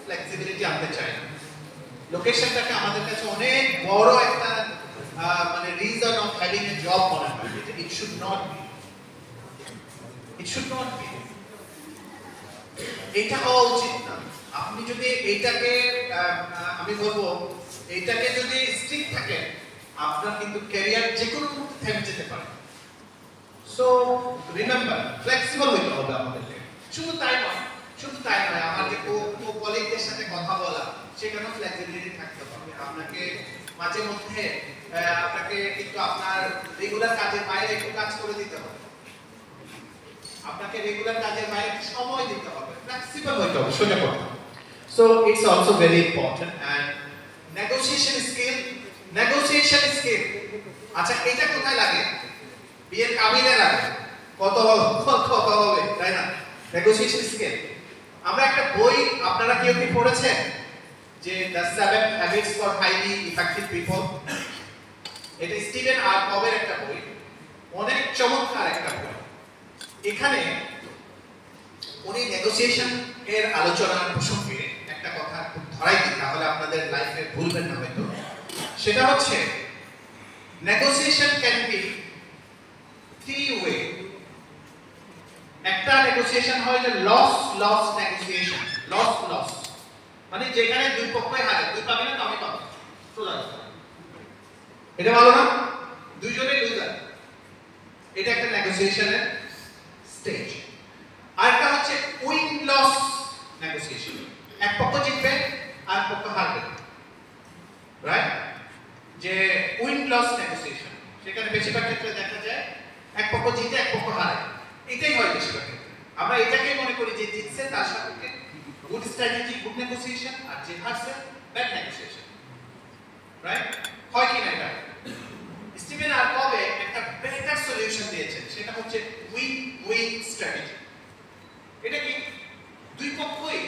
ফ্লেক্সিবিলিটি আনতে চাই না। লোকেশনটাকে আমাদের কাছে অনেক বড় একটা মানে reason of having a job মনে হয়। It should not be, it should not be, এটা হওয়া উচিত না। আপনি যদি এইটাকে আমি বলবো এইটাকে যদি স্ট্রিক্ট থাকে, আপনার কিন্তু ক্যারিয়ার যে কোনো মুহূর্তে থেমে যেতে পারে। সো রিমেম্বার, ফ্লেক্সিবল হইতে হবে আমাদেরকে। শুধু তাই নয়, আমার যে কলিগদের সাথে কথা বলা, সেখানেও ফ্লেক্সিবিলিটি থাকতে হবে। আপনাকে মাঝে মধ্যে আপনাকে কিন্তু আপনার রেগুলার কাজের বাইরে একটু কাজ করে দিতে হবে, আপনাকে রেগুলার কাজের বাইরে সময় দিতে হবে, ফ্লেক্সিবল হইতে হবে, সোজা কথা। So it's also very important. And negotiation skill, আচ্ছা এটা কোথায় লাগে? বিয়ের কাবিনে লাগে, কত হবে, তাই না? Negotiation skill. আমরা একটা বই, আপনারা কেউ কি পড়েছেন যে the 7 habits for highly effective people? এটা স্টিভেন আর কবের একটা বই, অনেক চমৎকার একটা বই। এখানে উনি নেগোসিয়েশন এর আলোচনার প্রসঙ্গে একটা কথা ধরাই দিই, তাহলে আপনাদের লাইফে ভুলবেন না হয়তো। সেটা হচ্ছে নেগোসিয়েশন ক্যান বি 3 ওয়ে। একটা নেগোসিয়েশন হয় যে লস নেগোসিয়েশন, লস মানে যেখানে দুই পক্ষই হারে, দুই পাবে না তো আমি পাবো, সোজা কথা। এটা ভালো না? দুইজনেই লুজার, এটা একটা নেগোসিয়েশনের স্টেজ। আরেকটা হচ্ছে উইন লস নেগোসিয়েশন, এক পক্ষ জিতবে আর এক পক্ষ হারবে, রাইট? যে উইন লস নেগোসিয়েশন, সেখানে বেশিরভাগ ক্ষেত্রে দেখা যায় এক পক্ষ জিতে এক পক্ষ হারে, এটাই হয় বেশিরভাগ ক্ষেত্রে। আমরা এটাকেই মনে করি যে জিতছে তার সাথে গুড স্ট্র্যাটেজি, গুড নেগোসিয়েশন, আর যে হারছে ব্যাড নেগোসিয়েশন, রাইট? হয় কি না? এটা স্টিভেন আর কবে একটা বেটার সলিউশন দিয়েছেন, সেটা হচ্ছে উইন স্ট্র্যাটেজি। এটা কি? দুই পক্ষই,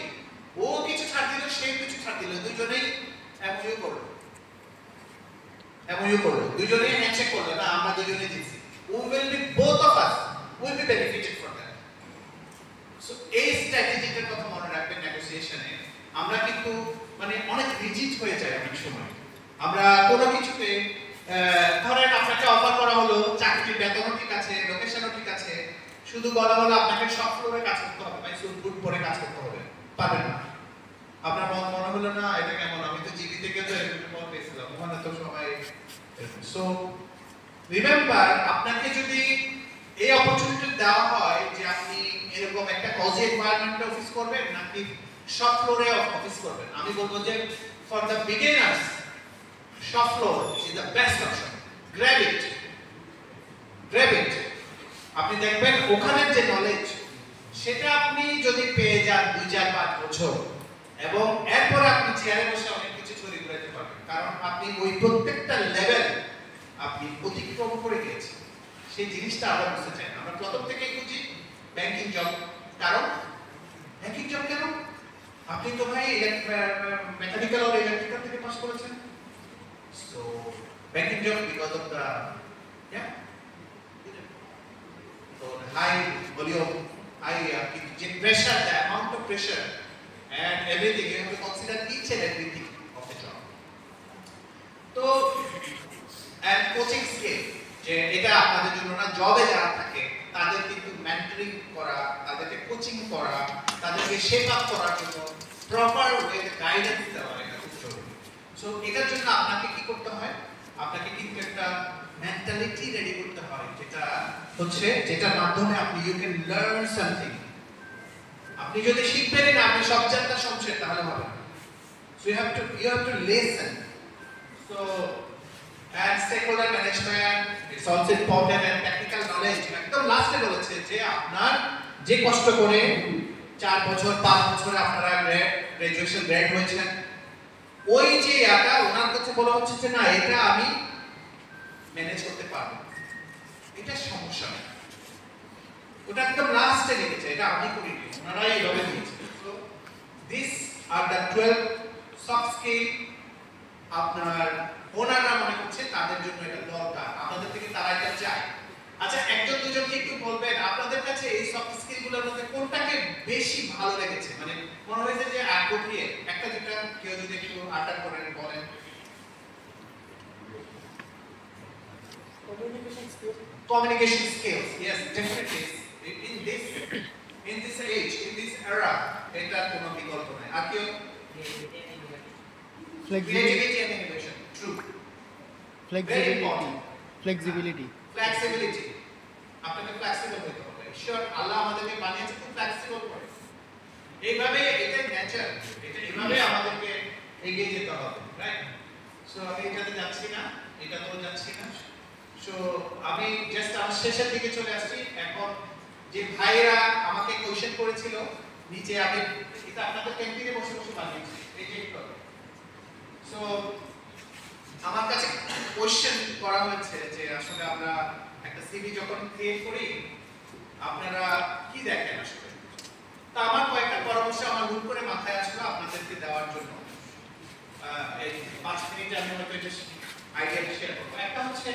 ও কিছু ছাড় দিল, সে কিছু ছাড় দিল, দুইজনেই এমইউ করলো, দুইজনেই হ্যান্ডশেক করলো, না আমরা দুইজনেই জিতছি। both of us will be benefited from that. So এই স্ট্র্যাটেজিটার কথা মনে রাখবেন নেগোসিয়েশনে। আমরা কিন্তু মানে অনেক রিজিড হয়ে যায় অনেক সময়। আমরা কোনো কিছুতে ধরেন আপনাকে অফার করা হলো, চাকরির বেতনও ঠিক আছে, লোকেশনও ঠিক আছে, শুধু বলা হলো আপনাকে সব ফ্লোরে কাজ করতে হবে, ভাই স্যুট বুট পরে কাজ করতে হবে, পারবেন না। আপনার মনে হলো না এটা কেমন, আমি তো জিবি থেকে তো এরকম পথ পেয়েছিলাম, ওখানে তো সবাই। সো রিমেম্বার, আপনাকে যদি এই অপরচুনিটি দেওয়া হয় যে আপনি এরকম একটা কজি এনভায়রনমেন্টে অফিস করবেন নাকি সব ফ্লোরে অফিস করবেন, আমি বলবো যে for the beginners shop floor is the best option. Grab it. আপনি দেখবেন ওখানের যে নলেজ, সেটা আপনি যদি পেয়ে যান 2-4-5 বছর, এবং এরপর আপনি চেয়ারে বসে অনেক কিছু ছড়িয়ে ঘুরাতে পারবেন, কারণ আপনি ওই প্রত্যেকটা লেভেল আপনি অতিক্রম করে গিয়েছেন। সেই জিনিসটা আমরা বুঝতে চাই না। আমরা প্রথম থেকেই খুঁজি ব্যাংকিং জব। কারণ ব্যাংকিং জব কেন? আপনি তো ভাই মেকানিক্যাল আর ইলেকট্রিক্যাল থেকে পাস করেছেন। So banking job because of the so the high volume, high pressure, the amount of pressure and everything, you have to consider each and everything of the job. So and coaching skill, যে এটা আপনাদের জন্য না জবে যারা থাকে তাদের কিন্তু মেন্টরিং করা, তাদেরকে কোচিং করা, তাদেরকে শেপ আপ করার জন্য প্রপার ওয়েতে গাইডেন্স দেওয়া এটা খুব জরুরি। সো এটার জন্য আপনাকে কি করতে হয়, আপনাকে কিন্তু একটা মেন্টালিটি রেডি করতে হয়, যেটা হচ্ছে যেটার মাধ্যমে আপনি ইউ ক্যান লার্ন সামথিং। আপনি যদি শিখবেন না, আপনি সব জায়গাটা শুনছেন তাহলে হবে না। So you have to listen. So and stakeholder management it's also important, and technical knowledge একদম লাস্টে বলেছে যে আপনার যে কষ্ট করে 4 বছর 5 বছরে আপনারা গ্রাজুয়েশন গ্রেড হয়েছেন, ওই যে এটা ওনার কাছে বলা হচ্ছে যে না এটা আমি ম্যানেজ করতে পারবো, এটা সমস্যা নেই, ওটা একদম লাস্টে লিখেছে, এটা আমি করিনি, ওনারাই এইভাবে দিয়েছে। So this are the 12 soft skill আপনার ওনারা মনে করছে তাদের জন্য এটা দরকার, আপনাদের থেকে তারা এটা চায়। আচ্ছা, একজন দুজনকে একটু বলবেন আপনাদের কাছে এই সফট স্কিলগুলোর মধ্যে কোনটাকে বেশি ভালো লেগেছে, মানে মনে হয়েছে যে অ্যাপ্রোপ্রিয়েট, একটা যেটা কেউ যদি একটু আটার করেন বলেন। Communication skills, yes, definitely. In this age, in this era, এটা কোনো বিকল্প নাই। আর কেউ? Creativity and innovation, true. Flexibility. আপনাকে ফ্লেক্সিবল হতে হবে। শিওর আল্লাহ আমাদেরকে বানিয়েছে খুব ফ্লেক্সিবল করে। এইভাবে এটা নেচার, এটা এইভাবে আমাদেরকে এগিয়ে যেতে হবে, রাইট? সো আমি এটাতে যাচ্ছি না, এটাতেও যাচ্ছি না। সো আমি জাস্ট আমার শেষের দিকে চলে আসছি। এখন যে ভাইরা আমাকে কোশ্চেন করেছিল নিচে, আমি এটা আপনাদের ক্যান্টিনে বসে বসে বানিয়েছি এই যে। সো আমার কাছে কোশ্চেন করা হয়েছে যে আসলে আমরা একটা সিভি যখন ক্রিয়েট করি আপনারা কি দেখেন আসলে। তা আমার কয়েকটা পরামর্শ আমার হুট করে মাথায় আসলো আপনাদেরকে দেওয়ার জন্য। এই 5 মিনিটে আমি হয়তো এটা আইডিয়া শেয়ার করবো। একটা হচ্ছে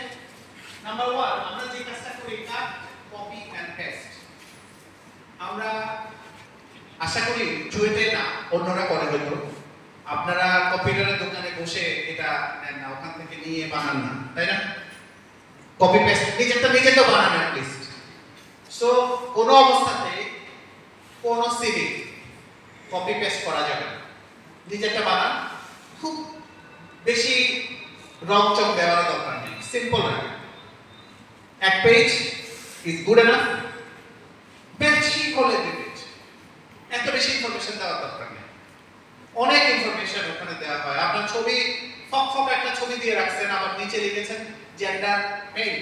নাম্বার 1, আমরা যে কাজটা করি কাট, কপি এন্ড পেস্ট। আমরা আশা করি চুয়েটে না অন্যরা করে হয়তো, আপনারা কম্পিউটারের দোকানে বসে এটা নেন না, ওখান থেকে নিয়ে বানান না, তাই না? কপি পেস্ট নিজে তো বানান অ্যাট লিস্ট। সো কোনো অবস্থাতে কোনো সিভি কপি পেস্ট করা যাবে না, নিজেরটা বানান। খুব বেশি রং চক দেওয়ার দরকার নেই, সিম্পল রাখেন। 1 পেজ ইজ গুড এনাফ, বেশি হলে 2 পেজ, এত বেশি ইনফরমেশন দেওয়ার দরকার নেই। অনেক ইনফরমেশন ওখানে দেওয়া হয়। আপনার ছবি ফক একটা ছবি দিয়ে রাখছেন, আবার নিচে লিখেছেন জেন্ডার মেল,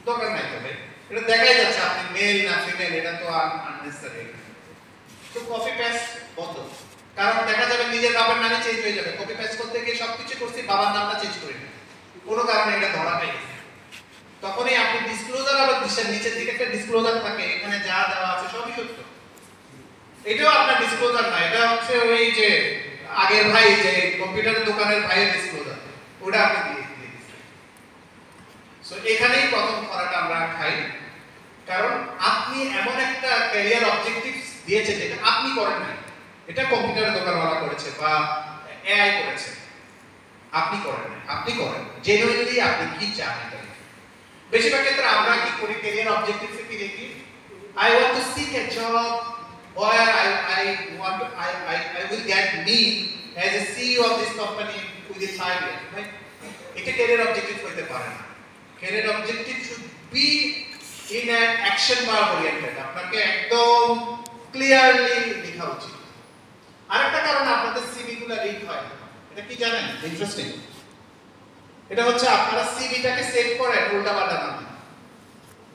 দরকার নাই তো ভাই, এটা দেখাই যাচ্ছে আপনি মেল না ফিমেল, এটা তো আননেসেসারি। তো কপি পেস্ট বন্ধ, কারণ দেখা যাবে নিজের বাবার নামে চেঞ্জ হয়ে যাবে। কপি পেস্ট করতে গিয়ে সবকিছু করছি, বাবার নামটা চেঞ্জ করে নিই, কোনো কারণে এটা ধরা পাই। তখনই আপনি ডিসক্লোজার, আবার নিচের দিকে একটা ডিসক্লোজার থাকে, এখানে যা দেওয়া আছে সবই সত্য। এটাও আপনার ডিসক্লোজার না, এটা হচ্ছে ওই যে আগের ভাই যে কম্পিউটারের দোকানের ভাইয়ের ডিসক্লোজার, ওটা আপনি দিয়ে দিয়েছেন। সো এখানেই প্রথম খরাটা আমরা খাই, কারণ আপনি এমন একটা ক্যারিয়ার অবজেক্টিভস দিয়েছেন যেটা আপনি করেন নাই, এটা কম্পিউটারের দোকানওয়ালা করেছে বা এআই করেছে, আপনি করেন নাই। আপনি করেন জেনুইনলি আপনি কি চান। এটা বেশিরভাগ ক্ষেত্রে আমরা কি করি, ক্যারিয়ার অবজেক্টিভস কি দেখি, I want to seek A job where I will get me as a CEO of this company within 5 years, right? It's a career objective হইতে পারে না। Career objective should be in an action bar oriented, আপনাকে একদম clearly লেখা উচিত। আরেকটা কারণ আপনাদের সিভি গুলো লিক হয়, এটা কি জানেন? ইন্টারেস্টিং। এটা হচ্ছে আপনারা সিভিটাকে সেভ করেন উল্টাপাল্টা নামে,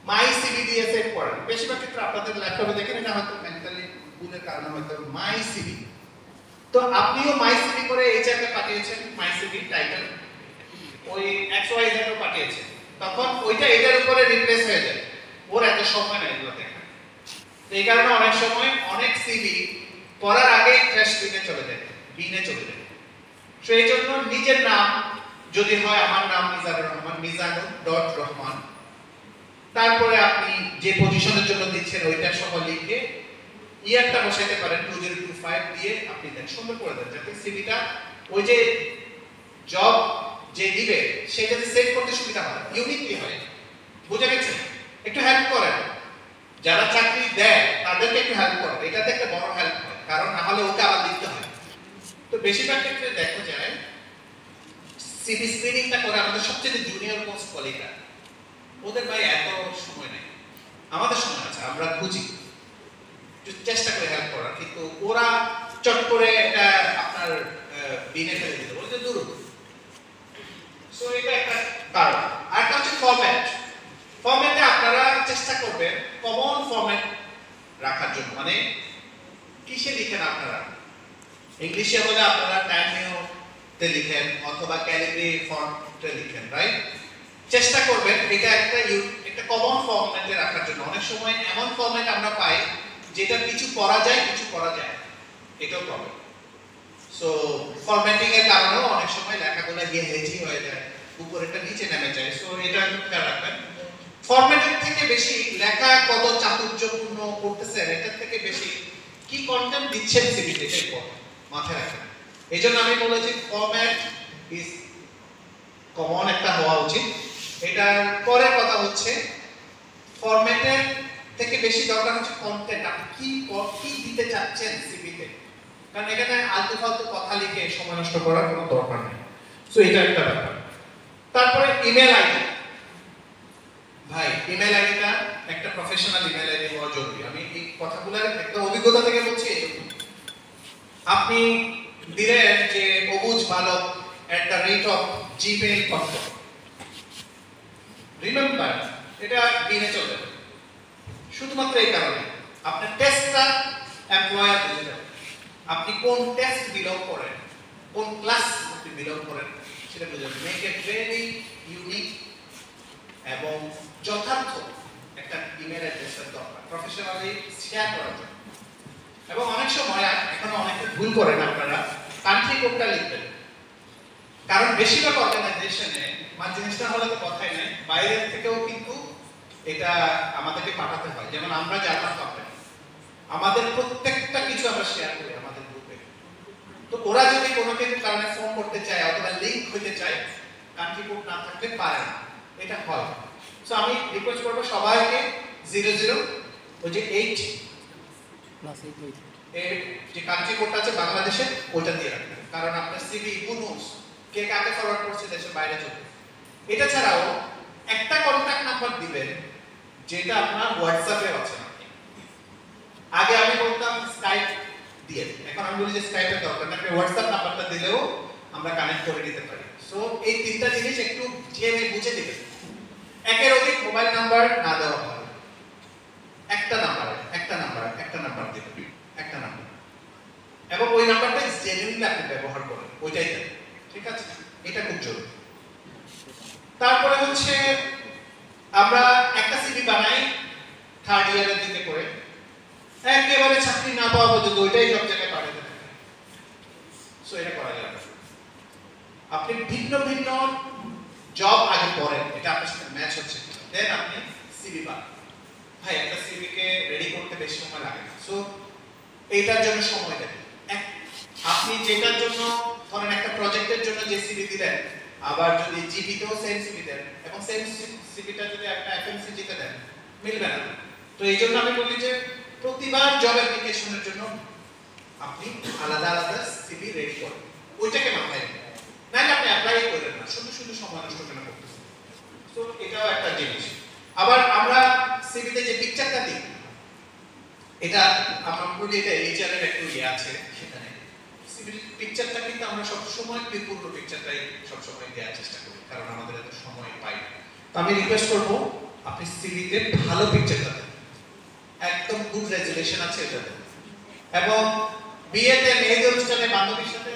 মাই সিভি দিয়ে সেভ করেন। বেশিরভাগ ক্ষেত্রে আপনাদের ল্যাপটপে দেখেন, এটা হয়তো মেন্টালি ভুলের কারণে হয়তো মাই সিভি। তো আপনিও মাই সিভি করে এইচআরকে পাঠিয়েছেন, মাই সিভি টাইটেল ওই XYZ এর পাঠিয়েছেন, তখন ওইটা এটার উপরে রিপ্লেস হয়ে যায়, ওর এত সময় নাই এগুলো দেখা। এই কারণে অনেক সময় অনেক সিভি পড়ার আগে ট্র্যাশ বিনে চলে যায়, বিনে চলে যায়। সেই জন্য নিজের নাম যদি হয়, আমার নাম মিজানুর রহমান, মিজানুর.রহমান, তারপরে আপনি যে পজিশনের জন্য দিচ্ছেন ওইটা সহ লিখে ইয়ারটা বসাইতে পারেন 2025 দিয়ে আপনি দেন, সুন্দর করে দেন, যাতে সিভিটা ওই যে জব যে দিবে সে যদি সেভ করতে সুবিধা হয়, ইউনিকলি হয়। বুঝে গেছেন? একটু হেল্প করেন, যারা চাকরি দেয় তাদেরকে একটু হেল্প করেন, এটাতে একটা বড় হেল্প হয়, কারণ না হলে ওকে আবার লিখতে হয়। তো বেশিরভাগ ক্ষেত্রে দেখা যায় সিভি স্ক্রিনিংটা করে আমাদের সবচেয়ে জুনিয়র মোস্ট কলিগরা, ওদের ভাই এত সময় নেই, আমাদের সময় আছে, আমরা খুঁজি, একটু চেষ্টা করে হেল্প করার, কিন্তু ওরা চট করে এটা আপনার বিনে ফেলে দিতে বলে যে দূর। সো এটা একটা কারণ। আরেকটা হচ্ছে ফরম্যাট। ফরম্যাটে আপনারা চেষ্টা করবেন কমন ফরম্যাট রাখার জন্য, মানে কিসে লিখেন আপনারা? ইংলিশে হলে আপনারা টাইম নিউতে লিখেন অথবা ক্যালিব্রি ফন্টে লিখেন, রাইট? চেষ্টা করবেন এটা একটা কমন ফরম্যাটে রাখার জন্য। অনেক সময় এমন ফরম্যাট আমরা পাই যেটা কিছু করা যায় কিছু করা যায়, এটাও প্রবলেম। সো ফরম্যাটিং এর কারণেও অনেক সময় লেখাগুলো গিয়ে হেজি হয়ে যায়, উপরেরটা নিচে নেমে যায়। সো এটা একটু খেয়াল রাখবেন। ফরম্যাটের থেকে বেশি লেখা কত চাতুর্যপূর্ণ করতেছেন, এটার থেকে বেশি কি কন্টেন্ট দিচ্ছেন সিভিতে, এটাই মাথায় রাখবেন। এই জন্য আমি বলেছি ফরম্যাট ইজ কমন একটা হওয়া উচিত। এটার পরের কথা হচ্ছে ফরম্যাটের থেকে বেশি দরকার হচ্ছে কন্টেন্ট, আপনি কি দিতে চাচ্ছেন সিভিতে, কারণ এখানে আলতু ফালতু কথা লিখে সময় নষ্ট করার কোনো দরকার নেই। সো এটা একটা ব্যাপার। তারপরে ইমেল আইডি। ভাই ইমেল আইডিটা একটা প্রফেশনাল ইমেল আইডি হওয়া জরুরি। আমি এই কথাগুলো একটা অভিজ্ঞতা থেকে বলছি। আপনি দিলেন যে obujbalok@gmail.com, রিমেম্বার এটা দিনে চলবে, শুধুমাত্র এই কারণে আপনার টেস্টটা এমপ্লয়ার বুঝে যাবে, আপনি কোন টেস্ট বিলং করেন, কোন ক্লাস আপনি বিলং করেন সেটা বুঝে যাবে। মেক ইট ভেরি ইউনিক এবং যথার্থ একটা ইমেল অ্যাড্রেসের দরকার প্রফেশনালি শেয়ার করার জন্য। এবং অনেক সময় এখন অনেকে ভুল করেন, আপনারা কান্ট্রি কোডটা লিখবেন, কারণ বেশিরভাগ অর্গানাইজেশনে মানে জিনিসটা হলে তো কথাই নাই, বাইরের থেকেও কিন্তু এটা আমাদেরকে পাঠাতে হয়। যেমন আমরা জার্মান কোম্পানি, আমাদের প্রত্যেকটা কিছু আমরা শেয়ার করি আমাদের গ্রুপে। তো ওরা যদি কোনো কিছু কারণে ফোন করতে চায় অথবা লিংক হতে চায়, কান্ট্রি কোড না থাকলে পারে না, এটা হয়। সো আমি রিকোয়েস্ট করবো সবাইকে 00 ওই যে 8 এর যে কান্ট্রি কোডটা আছে বাংলাদেশে ওটা দিয়ে রাখবেন, কারণ আপনার সিভি বুনুস কে কাকে ফরওয়ার্ড করছে দেশের বাইরে চলে। এটা ছাড়াও একটা কন্টাক্ট নাম্বার দিবেন যেটা আপনার হোয়াটসঅ্যাপে আছে। আগে আমি বলতাম স্কাইপ দিয়ে, এখন আমি বলি যে স্কাইপের দরকার না, আপনি হোয়াটসঅ্যাপ নাম্বারটা দিলেও আমরা কানেক্ট করে দিতে পারি। সো এই তিনটা জিনিস একটু জেনে বুঝে দিবেন। একের অধিক মোবাইল নাম্বার না দেওয়া ভালো, একটা নাম্বার দিবেন, একটা নাম্বার, এবং ওই নাম্বারটা জেনুইনলি আপনি ব্যবহার করেন, ওইটাই দেন, ঠিক আছে? এটা খুব জরুরি। তারপরে হচ্ছে আমরা একটা সিভি বানাই থার্ড ইয়ারের দিকে করে, একেবারে চাকরি না পাওয়া পর্যন্ত ওইটাই সব জায়গায় পাঠাতে থাকে। সো এটা করা যাবে না। আপনি ভিন্ন ভিন্ন জব আগে পড়েন, এটা আপনার সাথে ম্যাচ হচ্ছে, দেন আপনি সিভি বানান। ভাই একটা সিভি কে রেডি করতে বেশি সময় লাগে না। সো এইটার জন্য সময় দেন। আপনি যেটার জন্য ধরেন একটা প্রজেক্টের জন্য যে সিভি দিলেন, আবার যদি জিপিতেও সেম সিভি দেন এবং সেম সিভিটা যদি একটা এফএমসিজি তে দেন, মিলবে না। তো এই জন্য আমি বলি যে প্রতিবার জব অ্যাপ্লিকেশনের জন্য আপনি আলাদা আলাদা সিভি রেডি করুন, ওইটাকে মাথায় রাখবেন, নাহলে আপনি অ্যাপ্লাই করেন না, শুধু শুধু সময় নষ্ট কেন করতেছেন। তো এটাও একটা জিনিস। আবার আমরা সিভিতে যে পিকচারটা দিই, এটা আমরা বলি এটা এইচআর এর একটু ইয়ে আছে সেখানে, সিভির পিকচারটা কিন্তু আমরা সব সময় পূর্ণ পিকচারটাই সব সময় দেওয়ার চেষ্টা করি, কারণ আমাদের এত সময় পাই না। তো আমি রিকোয়েস্ট করব আপনি সিভিতে ভালো পিকচারটা দেন, একদম গুড রেজুলেশন আছে এটা দেন, এবং বিয়েতে মেয়েদের অনুষ্ঠানে বান্ধবীর সাথে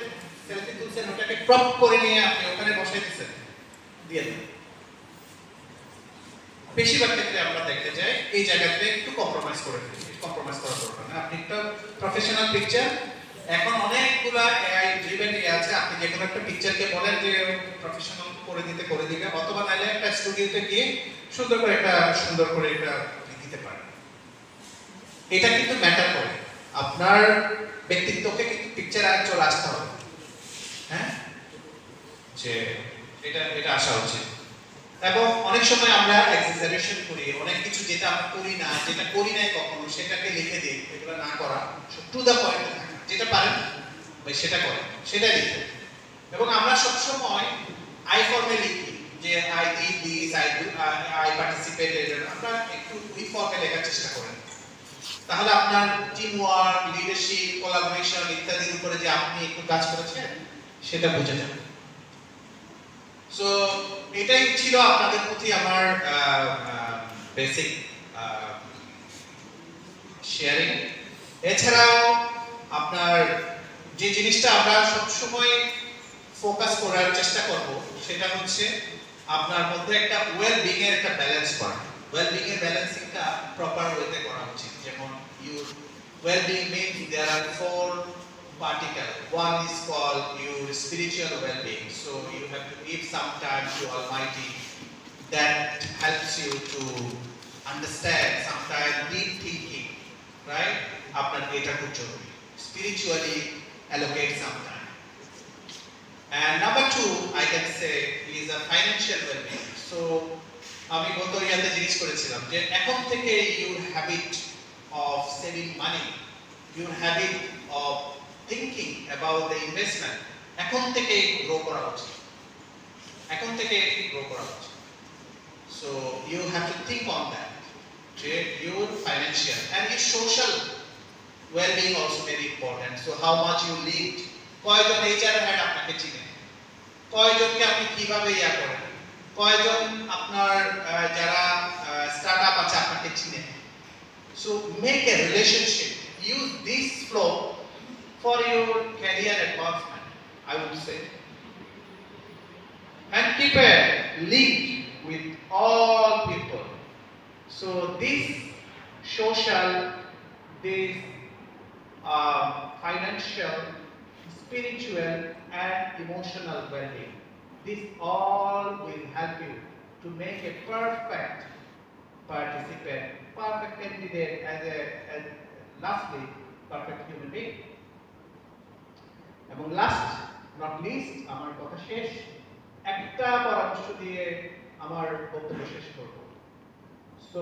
সেলফি তুলছেন, ওটাকে ক্রপ করে নিয়ে আপনি ওখানে বসাই দিচ্ছেন, দিয়ে দেন। বেশিরভাগ ক্ষেত্রে আমরা দেখতে যাই এই জায়গাতে একটু কম্প্রোমাইজ করে ফেলি, কম্প্রোমাইজ করা দরকার না। আপনি একটা প্রফেশনাল পিকচার, এখন অনেকগুলা এআই ড্রিভেন আছে, আপনি যে কোনো একটা পিকচারকে বলেন যে প্রফেশনাল করে দিবে, অথবা নাইলে একটা স্টুডিওতে গিয়ে সুন্দর করে এটা দিতে পারেন। এটা কিন্তু ম্যাটার করে, আপনার ব্যক্তিত্বকে কিন্তু পিকচার আর চলে আসতে হবে, হ্যাঁ, যে এটা আসা উচিত। এবং অনেক সময় আমরা এক্সাজারেশন করি, অনেক কিছু যেটা আমরা করি না, যেটা করি নাই কখনো সেটাকে লিখে দিই। এগুলো না করা, টু দ্য পয়েন্ট থাকা, যেটা পারেন ভাই সেটা করেন, সেটাই লিখুন। এবং আমরা সবসময় আই ফর্মে লিখি যে I did this, I participated. আমরা একটু উই ফর্মে লেখার চেষ্টা করেন, তাহলে আপনার টিম ওয়ার্ক, লিডারশিপ, কোলাবোরেশন ইত্যাদির উপরে যে আপনি একটু কাজ করেছেন সেটা বোঝা যাবে। সো এটাই ছিল আপনাদের প্রতি আমার বেসিক শেয়ারিং। এছাড়াও আপনার যে জিনিসটা আমরা সবসময় ফোকাস করার চেষ্টা করব সেটা হচ্ছে আপনার মধ্যে একটা ওয়েল বিং এর একটা ব্যালেন্স করা। ওয়েল বিং এর ব্যালেন্সিংটা প্রপার ওয়েতে করা উচিত। যেমন your well being means there are four particle. One is called your spiritual well-being. So you have to give some time to Almighty. That helps you to understand sometimes deep thinking, right? Apnar eta খুব জরুরি। Spiritually allocate some time. And number two, I can say is a financial well-being. So আমি গত ইয়াতে জিজ্ঞেস করেছিলাম যে এখন থেকে your habit of saving money, your habit of thinking about the investment এখন থেকে গ্রো করা উচিত, এখন থেকে গ্রো করা উচিত। So you have to think on that, your financial and your social well-being also very important. So how much you lead, কয়জন HR head আপনাকে চিনে, কয়জনকে আপনি কিভাবে ইয়া করেন, কয়জন আপনার যারা স্টার্টআপ আছে আপনাকে চিনে। So make a relationship, use this flow for your career advancement, I would say. And keep a link with all people. So this social, this financial, spiritual and emotional well-being, this all will help you to make a perfect participant, perfect candidate, as lastly, perfect human being. এবং last not list আমার কথা শেষ, একটা পরামর্শ দিয়ে আমার বক্তব্য শেষ করব। সো